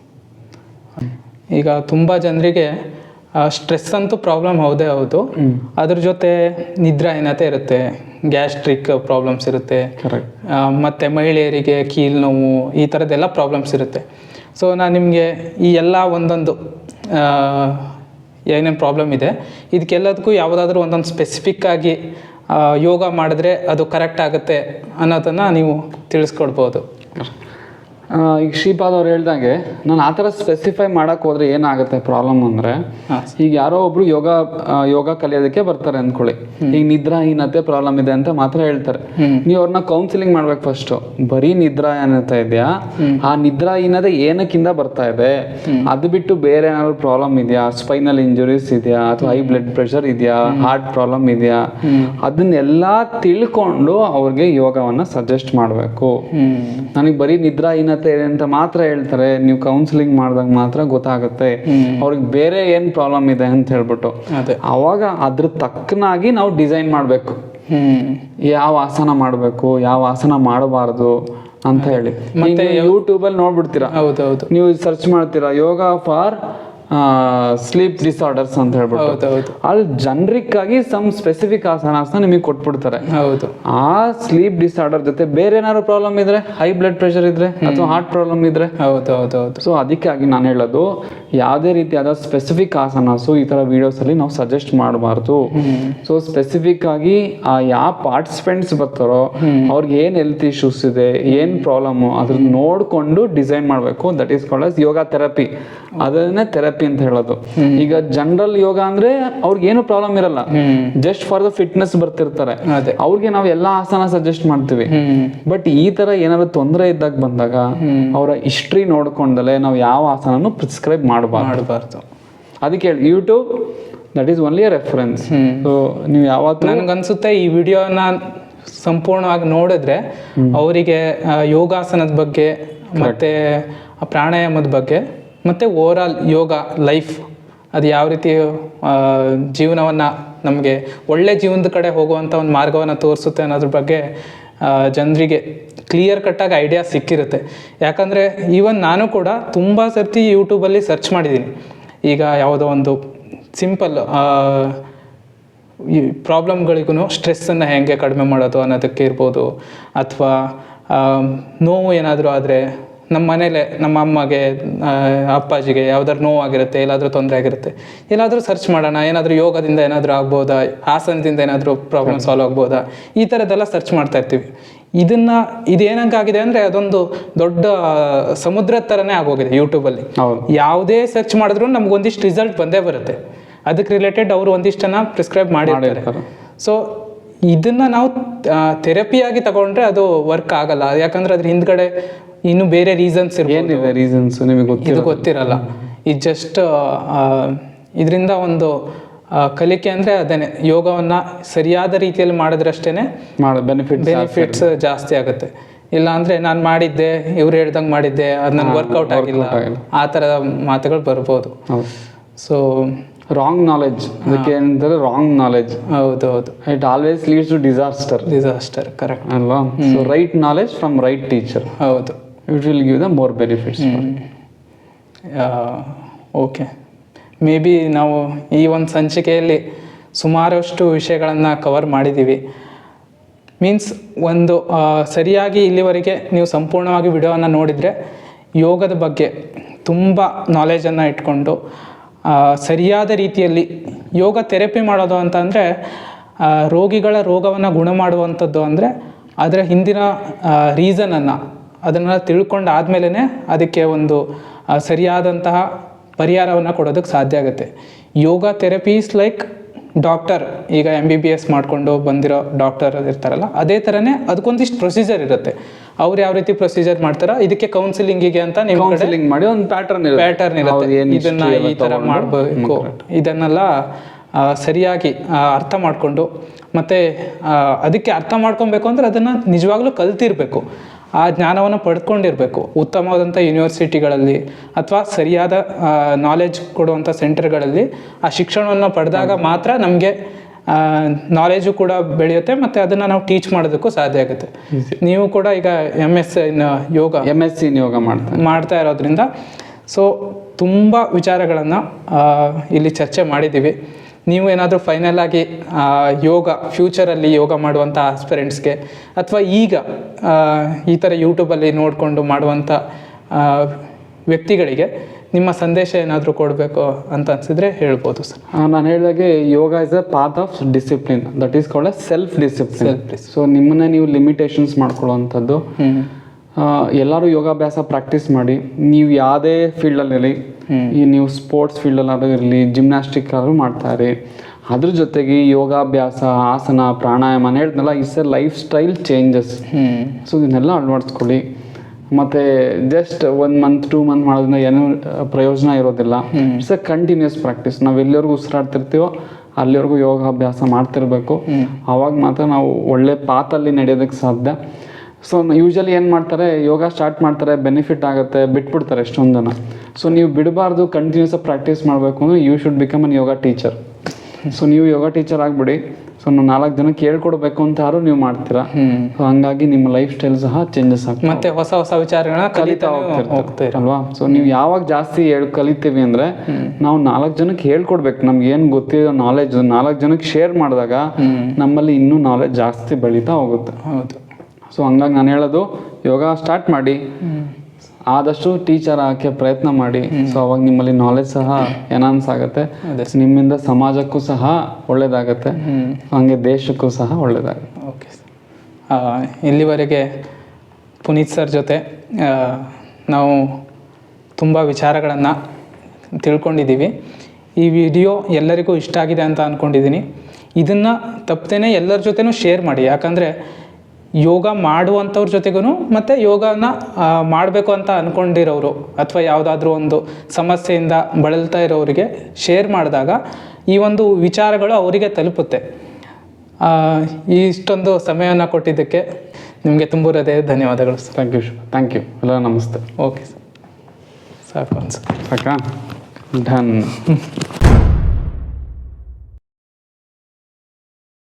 ಈಗ ತುಂಬ ಜನರಿಗೆ ಸ್ಟ್ರೆಸ್ ಅಂತೂ ಪ್ರಾಬ್ಲಮ್ ಹೌದೇ ಹೌದು, ಅದ್ರ ಜೊತೆ ನಿದ್ರಾಹೀನತೆ ಇರುತ್ತೆ, ಗ್ಯಾಸ್ಟ್ರಿಕ್ ಪ್ರಾಬ್ಲಮ್ಸ್ ಇರುತ್ತೆ, ಮತ್ತು ಮಹಿಳೆಯರಿಗೆ ಕೀಲು ನೋವು, ಈ ಥರದ್ದೆಲ್ಲ ಪ್ರಾಬ್ಲಮ್ಸ್ ಇರುತ್ತೆ. ಸೊ ನಾನು ನಿಮಗೆ ಈ ಎಲ್ಲ ಒಂದೊಂದು ಏನೇನು ಪ್ರಾಬ್ಲಮ್ ಇದೆ ಇದಕ್ಕೆಲ್ಲದಕ್ಕೂ ಯಾವುದಾದ್ರೂ ಒಂದೊಂದು ಸ್ಪೆಸಿಫಿಕ್ ಆಗಿ ಯೋಗ ಮಾಡಿದ್ರೆ ಅದು ಕರೆಕ್ಟ್ ಆಗುತ್ತೆ ಅನ್ನೋದನ್ನು ನೀವು ತಿಳಿಸ್ಕೊಡ್ಬೋದು. ಈಗ ಶ್ರೀಪಾದ್ ಅವ್ರು ಹೇಳ್ದಂಗೆ, ನಾನು ಆ ಥರ ಸ್ಪೆಸಿಫೈ ಮಾಡೋಕ್ಕೆ ಹೋದರೆ ಏನಾಗುತ್ತೆ ಪ್ರಾಬ್ಲಮ್ ಅಂದರೆ, ಈಗ ಯಾರೋ ಒಬ್ರು ಯೋಗ ಕಲಿಯೋದಕ್ಕೆ ಬರ್ತಾರೆ ಅಂದ್ಕೊಳ್ಳಿ. ಈಗ ನಿದ್ರಾಹೀನತೆ ಪ್ರಾಬ್ಲಮ್ ಇದೆ ಅಂತ ಮಾತ್ರ ಹೇಳ್ತಾರೆ. ನೀವು ಅವ್ರನ್ನ ಕೌನ್ಸಿಲಿಂಗ್ ಮಾಡ್ಬೇಕು ಫಸ್ಟು. ಬರೀ ನಿದ್ರಾಹೀನತೆ ಇದೆಯಾ, ಆ ನಿದ್ರಾಹೀನತೆ ಏನಕ್ಕಿಂತ ಬರ್ತಾ ಇದೆ, ಅದು ಬಿಟ್ಟು ಬೇರೆ ಏನಾದ್ರು ಪ್ರಾಬ್ಲಮ್ ಇದೆಯಾ, ಸ್ಪೈನಲ್ ಇಂಜುರೀಸ್ ಇದೆಯಾ, ಅಥವಾ ಹೈ ಬ್ಲಡ್ ಪ್ರೆಷರ್ ಇದೆಯಾ, ಹಾರ್ಟ್ ಪ್ರಾಬ್ಲಮ್ ಇದೆಯಾ, ಅದನ್ನೆಲ್ಲ ತಿಳ್ಕೊಂಡು ಅವ್ರಿಗೆ ಯೋಗವನ್ನ ಸಜೆಸ್ಟ್ ಮಾಡಬೇಕು. ನನಗೆ ಬರೀ ನಿದ್ರಾಹೀನತೆ ಇದೆ ಅಂತ ಮಾತ್ರ ಹೇಳ್ತಾರೆ, ನೀವು ಕೌನ್ಸಿಲಿಂಗ್ ಮಾಡಿದಾಗ ಮಾತ್ರ ಗೊತ್ತಾಗುತ್ತೆ ಅವ್ರಿಗೆ ಬೇರೆ ಏನು ಪ್ರಾಬ್ಲಮ್ ಇದೆ ಅಂತ ಹೇಳ್ಬಿಟ್ಟು. ಅವಾಗ ಅದ್ರ ತಕ್ಕನಾಗಿ ನಾವು ಡಿಸೈನ್ ಮಾಡಬೇಕು, ಯಾವ ಆಸನ ಮಾಡಬೇಕು, ಯಾವ ಆಸನ ಮಾಡಬಾರ್ದು ಅಂತ ಹೇಳಿ. ಮತ್ತೆ ಯೂಟ್ಯೂಬಲ್ಲಿ ನೋಡ್ಬಿಡ್ತೀರಾ, ನೀವು ಸರ್ಚ್ ಮಾಡ್ತೀರಾ ಯೋಗ ಫಾರ್ ಸ್ಲೀಪ್ ಡಿಸಾರ್ಡರ್ಸ್ ಅಂತ ಹೇಳ್ಬಿಟ್ಟು, ಅಲ್ಲಿ ಜನರಿಕ್ ಆಗಿ ಸಮ್ ಸ್ಪೆಸಿಫಿಕ್ ಆಸನ ನಿಮಗೆ ಕೊಟ್ಬಿಡ್ತಾರೆ. ಆ ಸ್ಲೀಪ್ ಡಿಸಾರ್ಡರ್ ಜೊತೆ ಬೇರೆ ಏನಾದ್ರು ಪ್ರಾಬ್ಲಮ್ ಇದ್ರೆ, ಹೈ ಬ್ಲಡ್ ಪ್ರೆಷರ್ ಇದ್ರೆ ಅಥವಾ ಹಾರ್ಟ್ ಪ್ರಾಬ್ಲಮ್ ಇದ್ರೆ, ಸೊ ಅದಕ್ಕಾಗಿ ನಾನು ಹೇಳೋದು, ಯಾವುದೇ ರೀತಿಯಾದ ಸ್ಪೆಸಿಫಿಕ್ ಆಸನಸು ಈ ತರ ವಿಡಿಯೋಸ್ ಅಲ್ಲಿ ನಾವು ಸಜೆಸ್ಟ್ ಮಾಡಬಾರ್ದು. ಸೊ ಸ್ಪೆಸಿಫಿಕ್ ಆಗಿ ಆ ಯಾವ ಪಾರ್ಟಿಸಿಪೆಂಟ್ಸ್ ಬರ್ತಾರೋ ಅವ್ರಿಗೆ ಏನ್ ಹೆಲ್ತ್ ಇಶ್ಯೂಸ್ ಇದೆ, ಏನ್ ಪ್ರಾಬ್ಲಮ್, ಅದ್ರನ್ನ ನೋಡ್ಕೊಂಡು ಡಿಸೈನ್ ಮಾಡಬೇಕು. That is called as yoga therapy. ಅದನ್ನೇ ಥೆರಪಿ ಅಂತ ಹೇಳೋದು. ಈಗ ಜನರಲ್ ಯೋಗ ಅಂದ್ರೆ ಅವ್ರಿಗೆ ಏನು ಪ್ರಾಬ್ಲಮ್ ಇರಲ್ಲ, ಜಸ್ಟ್ ಫಾರ್ ದ ಫಿಟ್ನೆಸ್ ಬರ್ತಿರ್ತಾರೆ, ಅವ್ರಿಗೆ ನಾವು ಎಲ್ಲಾ ಆಸನ ಸಜೆಸ್ಟ್ ಮಾಡ್ತೀವಿ. ಬಟ್ ಈ ತರ ಏನಾದ್ರು ತೊಂದರೆ ಇದ್ದಾಗ ಬಂದಾಗ ಅವರ ಹಿಸ್ಟ್ರಿ ನೋಡ್ಕೊಂಡಲೆ ನಾವು ಯಾವ ಆಸನನು ಪ್ರಿಸ್ಕ್ರೈಬ್ ಮಾಡಬಾರ್ದು. ಅದಕ್ಕೆ ಹೇಳಿ YouTube that is only a reference. So ನೀವು ಯಾವತ್ತೂ, ನನಗನ್ಸುತ್ತೆ ಈ ವಿಡಿಯೋನ ಸಂಪೂರ್ಣವಾಗಿ ನೋಡಿದ್ರೆ ಅವರಿಗೆ ಯೋಗಾಸನದ ಬಗ್ಗೆ ಮತ್ತೆ ಪ್ರಾಣಾಯಾಮದ ಬಗ್ಗೆ ಮತ್ತು ಓವರ್ ಆಲ್ ಯೋಗ ಲೈಫ್ ಅದು ಯಾವ ರೀತಿ ಜೀವನವನ್ನು ನಮಗೆ ಒಳ್ಳೆ ಜೀವನದ ಕಡೆ ಹೋಗುವಂಥ ಒಂದು ಮಾರ್ಗವನ್ನು ತೋರಿಸುತ್ತೆ ಅನ್ನೋದ್ರ ಬಗ್ಗೆ ಜನರಿಗೆ ಕ್ಲಿಯರ್ ಕಟ್ಟಾಗಿ ಐಡಿಯಾ ಸಿಕ್ಕಿರುತ್ತೆ. ಯಾಕಂದರೆ ಈವನ್ ನಾನು ಕೂಡ ತುಂಬ ಸರ್ತಿ ಯೂಟ್ಯೂಬಲ್ಲಿ ಸರ್ಚ್ ಮಾಡಿದ್ದೀನಿ. ಈಗ ಯಾವುದೋ ಒಂದು ಸಿಂಪಲ್ ಈ ಪ್ರಾಬ್ಲಮ್ಗಳಿಗೂ ಸ್ಟ್ರೆಸ್ಸನ್ನು ಹೇಗೆ ಕಡಿಮೆ ಮಾಡೋದು ಅನ್ನೋದಕ್ಕೆ ಇರ್ಬೋದು, ಅಥವಾ ನೋವು ಏನಾದರೂ ಆದರೆ ನಮ್ಮ ಮನೇಲೆ ನಮ್ಮ ಅಮ್ಮಗೆ ಅಪ್ಪಾಜಿಗೆ ಯಾವ್ದಾದ್ರು ನೋವಾಗಿರುತ್ತೆ, ಎಲ್ಲಾದರೂ ತೊಂದರೆ ಆಗಿರುತ್ತೆ, ಎಲ್ಲಾದರೂ ಸರ್ಚ್ ಮಾಡೋಣ, ಏನಾದರೂ ಯೋಗದಿಂದ ಏನಾದರೂ ಆಗ್ಬೋದಾ, ಆಸನದಿಂದ ಏನಾದರೂ ಪ್ರಾಬ್ಲಮ್ ಸಾಲ್ವ್ ಆಗ್ಬೋದಾ, ಈ ಥರದ್ದೆಲ್ಲ ಸರ್ಚ್ ಮಾಡ್ತಾ ಇರ್ತೀವಿ. ಇದೇನಂಗಾಗಿದೆ ಅಂದರೆ ಅದೊಂದು ದೊಡ್ಡ ಸಮುದ್ರದ ಥರನೇ ಆಗೋಗಿದೆ ಯೂಟ್ಯೂಬಲ್ಲಿ. ಯಾವುದೇ ಸರ್ಚ್ ಮಾಡಿದ್ರು ನಮ್ಗೊಂದಿಷ್ಟು ರಿಸಲ್ಟ್ ಬಂದೇ ಬರುತ್ತೆ, ಅದಕ್ಕೆ ರಿಲೇಟೆಡ್ ಅವರು ಒಂದಿಷ್ಟನ್ನು ಪ್ರಿಸ್ಕ್ರೈಬ್ ಮಾಡಿರ್ತಾರೆ. ಸೊ ಇದನ್ನ ನಾವು ಥೆರಪಿಯಾಗಿ ತಗೊಂಡ್ರೆ ಅದು ವರ್ಕ್ ಆಗಲ್ಲ. ಯಾಕಂದ್ರೆ ಅದ್ರ ಹಿಂದ್ಗಡೆ ಇನ್ನು ಬೇರೆ ರೀಸನ್ಸ್ ಏನಿದೆ, ರೀಸನ್ಸ್ ನಿಮಗೆ ಇದು ಗೊತ್ತಿರಲ್ಲ. ಇದು ಜಸ್ಟ್ ಇದರಿಂದ ಒಂದು ಕಲಿಕೆ ಅಂದರೆ ಅದೇನೆ, ಯೋಗವನ್ನು ಸರಿಯಾದ ರೀತಿಯಲ್ಲಿ ಮಾಡಿದ್ರಷ್ಟೇ ಬೆನಿಫಿಟ್ಸ್ ಜಾಸ್ತಿ ಆಗುತ್ತೆ. ಇಲ್ಲ ಅಂದರೆ ನಾನು ಮಾಡಿದ್ದೆ, ಇವ್ರು ಹೇಳ್ದಂಗೆ ಮಾಡಿದ್ದೆ, ಅದು ನನಗೆ ವರ್ಕೌಟ್ ಆಗಿಲ್ಲ, ಆ ಥರ ಮಾತುಗಳು ಬರ್ಬೋದು. ಸೊ ರಾಂಗ್ ನಾಲೆಜ್, ಅದಕ್ಕೆ ಏನಂತಾರೆ ರಾಂಗ್ ನಾಲೆಜ್. ಹೌದು ಹೌದು, it always leads to disaster correct ಅಲ್ವಾ? So right knowledge from right teacher, ಹೌದು, it will give the more benefits. Okay, maybe ನಾವು ಈ ಒಂದು ಸಂಚಿಕೆಯಲ್ಲಿ ಸುಮಾರಷ್ಟು ವಿಷಯಗಳನ್ನು ಕವರ್ ಮಾಡಿದ್ದೀವಿ. ಮೀನ್ಸ್ ಒಂದು ಸರಿಯಾಗಿ ಇಲ್ಲಿವರೆಗೆ ನೀವು ಸಂಪೂರ್ಣವಾಗಿ ವಿಡಿಯೋವನ್ನು ನೋಡಿದರೆ ಯೋಗದ ಬಗ್ಗೆ ತುಂಬ ನಾಲೆಜನ್ನು ಇಟ್ಕೊಂಡು ಸರಿಯಾದ ರೀತಿಯಲ್ಲಿ ಯೋಗ ಥೆರಪಿ ಮಾಡೋದು ಅಂತ ಅಂದರೆ ರೋಗಿಗಳ ರೋಗವನ್ನು ಗುಣ ಮಾಡುವಂಥದ್ದು. ಅಂದರೆ ಅದರ ಹಿಂದಿನ ರೀಸನನ್ನು ಅದನ್ನು ತಿಳ್ಕೊಂಡು ಆದಮೇಲೆ ಅದಕ್ಕೆ ಒಂದು ಸರಿಯಾದಂತಹ ಪರಿಹಾರವನ್ನು ಕೊಡೋದಕ್ಕೆ ಸಾಧ್ಯ ಆಗುತ್ತೆ. ಯೋಗ ಥೆರಪಿ ಈಸ್ ಲೈಕ್ ಡಾಕ್ಟರ್, ಈಗ MBBS ಮಾಡಿಕೊಂಡು ಬಂದಿರೋ ಡಾಕ್ಟರ್ ಇರ್ತಾರಲ್ಲ, ಅದೇ ಥರನೇ ಅದಕ್ಕೊಂದಿಷ್ಟು ಪ್ರೊಸೀಜರ್ ಇರುತ್ತೆ. ಅವ್ರು ಯಾವ ರೀತಿ ಪ್ರೊಸೀಜರ್ ಮಾಡ್ತಾರೋ ಇದಕ್ಕೆ ಕೌನ್ಸಿಲಿಂಗಿಗೆ ಅಂತ ನೀವು ಕೌನ್ಸಿಲಿಂಗ್ ಮಾಡಿ ಒಂದು ಪ್ಯಾಟರ್ನ್ ಇರುತ್ತೆ, ಇದನ್ನ ಈ ಥರ ಮಾಡಬೇಕು, ಇದನ್ನೆಲ್ಲ ಸರಿಯಾಗಿ ಅರ್ಥ ಮಾಡಿಕೊಂಡು, ಮತ್ತು ಅದಕ್ಕೆ ಅರ್ಥ ಮಾಡ್ಕೊಬೇಕು ಅಂದರೆ ಅದನ್ನು ನಿಜವಾಗ್ಲೂ ಕಲ್ತಿರಬೇಕು, ಆ ಜ್ಞಾನವನ್ನು ಪಡ್ಕೊಂಡಿರಬೇಕು. ಉತ್ತಮವಾದಂಥ ಯೂನಿವರ್ಸಿಟಿಗಳಲ್ಲಿ ಅಥವಾ ಸರಿಯಾದ ನಾಲೆಜ್ ಕೊಡುವಂಥ ಸೆಂಟರ್ಗಳಲ್ಲಿ ಆ ಶಿಕ್ಷಣವನ್ನು ಪಡೆದಾಗ ಮಾತ್ರ ನಮಗೆ ನಾಲೆಜು ಕೂಡ ಬೆಳೆಯುತ್ತೆ, ಮತ್ತು ಅದನ್ನು ನಾವು ಟೀಚ್ ಮಾಡೋದಕ್ಕೂ ಸಾಧ್ಯ ಆಗುತ್ತೆ. ನೀವು ಕೂಡ ಈಗ MSc ಯೋಗ ಮಾಡ್ತಾ ಇರೋದ್ರಿಂದ ಸೊ ತುಂಬ ವಿಚಾರಗಳನ್ನು ಇಲ್ಲಿ ಚರ್ಚೆ ಮಾಡಿದ್ದೀವಿ. ನೀವು ಏನಾದರೂ ಫೈನಲ್ ಆಗಿ ಯೋಗ ಫ್ಯೂಚರಲ್ಲಿ ಯೋಗ ಮಾಡುವಂಥ ಆಸ್ಪಿರೆಂಟ್ಸ್ಗೆ ಅಥವಾ ಈಗ ಈ ಥರ ಯೂಟ್ಯೂಬಲ್ಲಿ ನೋಡಿಕೊಂಡು ಮಾಡುವಂಥ ವ್ಯಕ್ತಿಗಳಿಗೆ ನಿಮ್ಮ ಸಂದೇಶ ಏನಾದರೂ ಕೊಡಬೇಕು ಅಂತ ಅನಿಸಿದ್ರೆ ಹೇಳ್ಬೋದು ಸರ್. ನಾನು ಹೇಳಿದಾಗೆ yoga is a path of discipline, that is called a self discipline. So ನಿಮ್ಮನ್ನ ನೀವು ಲಿಮಿಟೇಷನ್ಸ್ ಮಾಡ್ಕೊಳ್ಳುವಂಥದ್ದು. ಎಲ್ಲರೂ ಯೋಗಾಭ್ಯಾಸ ಪ್ರಾಕ್ಟೀಸ್ ಮಾಡಿ, ನೀವು ಯಾವುದೇ ಫೀಲ್ಡಲ್ಲಿರಲಿ, ಈ ನೀವು ಸ್ಪೋರ್ಟ್ಸ್ ಫೀಲ್ಡಲ್ಲಾದ್ರೂ ಇರಲಿ, ಜಿಮ್ನಾಸ್ಟಿಕ್ ಆದರೂ ಮಾಡ್ತಾರೆ, ಅದ್ರ ಜೊತೆಗೆ ಯೋಗಾಭ್ಯಾಸ, ಆಸನ, ಪ್ರಾಣಾಯಾಮ ಹೇಳ್ದಲ್ಲ, it's A life style changes. So ಇದನ್ನೆಲ್ಲ ಅಳವಡಿಸ್ಕೊಳ್ಳಿ. ಮತ್ತು ಜಸ್ಟ್ 1 month 2 month ಮಾಡೋದ್ರಿಂದ ಏನೂ ಪ್ರಯೋಜನ ಇರೋದಿಲ್ಲ. It's a continuous practice. ನಾವು ಎಲ್ಲಿವರೆಗೂ ಉಸಿರಾಡ್ತಿರ್ತೀವೋ ಅಲ್ಲಿವರೆಗೂ ಯೋಗಾಭ್ಯಾಸ ಮಾಡ್ತಿರ್ಬೇಕು. ಆವಾಗ ಮಾತ್ರ ನಾವು ಒಳ್ಳೆ ಪಾತಲ್ಲಿ ನಡೆಯೋದಕ್ಕೆ ಸಾಧ್ಯ. ಸೊ ಯೂಶಲಿ ಏನು ಮಾಡ್ತಾರೆ, ಯೋಗ ಸ್ಟಾರ್ಟ್ ಮಾಡ್ತಾರೆ, ಬೆನಿಫಿಟ್ ಆಗುತ್ತೆ, ಬಿಟ್ಬಿಡ್ತಾರೆ ಎಷ್ಟೊಂದು ಜನ. ಸೊ ನೀವು ಬಿಡಬಾರ್ದು, ಕಂಟಿನ್ಯೂಸ್ ಪ್ರಾಕ್ಟೀಸ್ ಮಾಡಬೇಕು ಅಂದರೆ you should become an yoga teacher. So ನೀವು ಯೋಗ ಟೀಚರ್ ಆಗಿಬಿಡಿ. ಸೊ ನಾವು 4 ಜನಕ್ಕೆ ಹೇಳ್ಕೊಡ್ಬೇಕು ಅಂತ ಯಾರು ನೀವು ಮಾಡ್ತೀರಾ. ಸೊ ಹಂಗಾಗಿ ನಿಮ್ಮ ಲೈಫ್ ಸ್ಟೈಲ್ ಸಹ ಚೇಂಜಸ್ ಆಗ್ತದೆ, ಮತ್ತೆ ಹೊಸ ಹೊಸ ವಿಚಾರಗಳನ್ನ ಕಲಿತಾ ಹೋಗ್ತೀರಾ ಅಲ್ವಾ. ಸೊ ನೀವು ಯಾವಾಗ ಜಾಸ್ತಿ ಕಲಿತೀವಿ ಅಂದರೆ ನಾವು 4 ಜನಕ್ಕೆ ಹೇಳ್ಕೊಡ್ಬೇಕು. ನಮ್ಗೆ ಏನು ಗೊತ್ತಿರೋ ನಾಲೆಜ್ 4 ಜನಕ್ಕೆ ಶೇರ್ ಮಾಡಿದಾಗ ನಮ್ಮಲ್ಲಿ ಇನ್ನೂ ನಾಲೆಜ್ ಜಾಸ್ತಿ ಬೆಳೀತಾ ಹೋಗುತ್ತೆ. ಹೌದು. ಸೊ ಹಂಗಾಗಿ ನಾನು ಹೇಳೋದು, ಯೋಗ ಸ್ಟಾರ್ಟ್ ಮಾಡಿ, ಆದಷ್ಟು ಟೀಚರ್ ಹಾಕಿ ಪ್ರಯತ್ನ ಮಾಡಿ. ಸೊ ಅವಾಗ ನಿಮ್ಮಲ್ಲಿ ನಾಲೆಜ್ ಸಹ ಎನ್ಹಾನ್ಸ್ ಆಗುತ್ತೆ, ನಿಮ್ಮಿಂದ ಸಮಾಜಕ್ಕೂ ಸಹ ಒಳ್ಳೇದಾಗತ್ತೆ, ಹಾಗೆ ದೇಶಕ್ಕೂ ಸಹ ಒಳ್ಳೇದಾಗುತ್ತೆ. ಓಕೆ ಸರ್, ಇಲ್ಲಿವರೆಗೆ ಪುನೀತ್ ಸರ್ ಜೊತೆ ನಾವು ತುಂಬ ವಿಚಾರಗಳನ್ನು ತಿಳ್ಕೊಂಡಿದ್ದೀವಿ. ಈ ವಿಡಿಯೋ ಎಲ್ಲರಿಗೂ ಇಷ್ಟ ಆಗಿದೆ ಅಂತ ಅಂದ್ಕೊಂಡಿದ್ದೀನಿ. ಇದನ್ನು ತಪ್ಪದೇನೆ ಎಲ್ಲರ ಜೊತೆನೂ ಶೇರ್ ಮಾಡಿ, ಯಾಕಂದರೆ ಯೋಗ ಮಾಡುವಂಥವ್ರ ಜೊತೆಗೂ ಮತ್ತು ಯೋಗನ ಮಾಡಬೇಕು ಅಂತ ಅಂದ್ಕೊಂಡಿರೋರು ಅಥವಾ ಯಾವುದಾದ್ರೂ ಒಂದು ಸಮಸ್ಯೆಯಿಂದ ಬಳಲ್ತಾ ಇರೋರಿಗೆ ಶೇರ್ ಮಾಡಿದಾಗ ಈ ಒಂದು ವಿಚಾರಗಳು ಅವರಿಗೆ ತಲುಪುತ್ತೆ. ಇಷ್ಟೊಂದು ಸಮಯವನ್ನು ಕೊಟ್ಟಿದ್ದಕ್ಕೆ ನಿಮಗೆ ತುಂಬ ಹೃದಯ ಧನ್ಯವಾದಗಳು ಸರ್. Thank you. ಎಲ್ಲ ನಮಸ್ತೆ. ಓಕೆ ಸರ್, ಸಾಕು ಅನ್ಸುತ್ತೆ. ಸಾಕಾ? ಡನ್.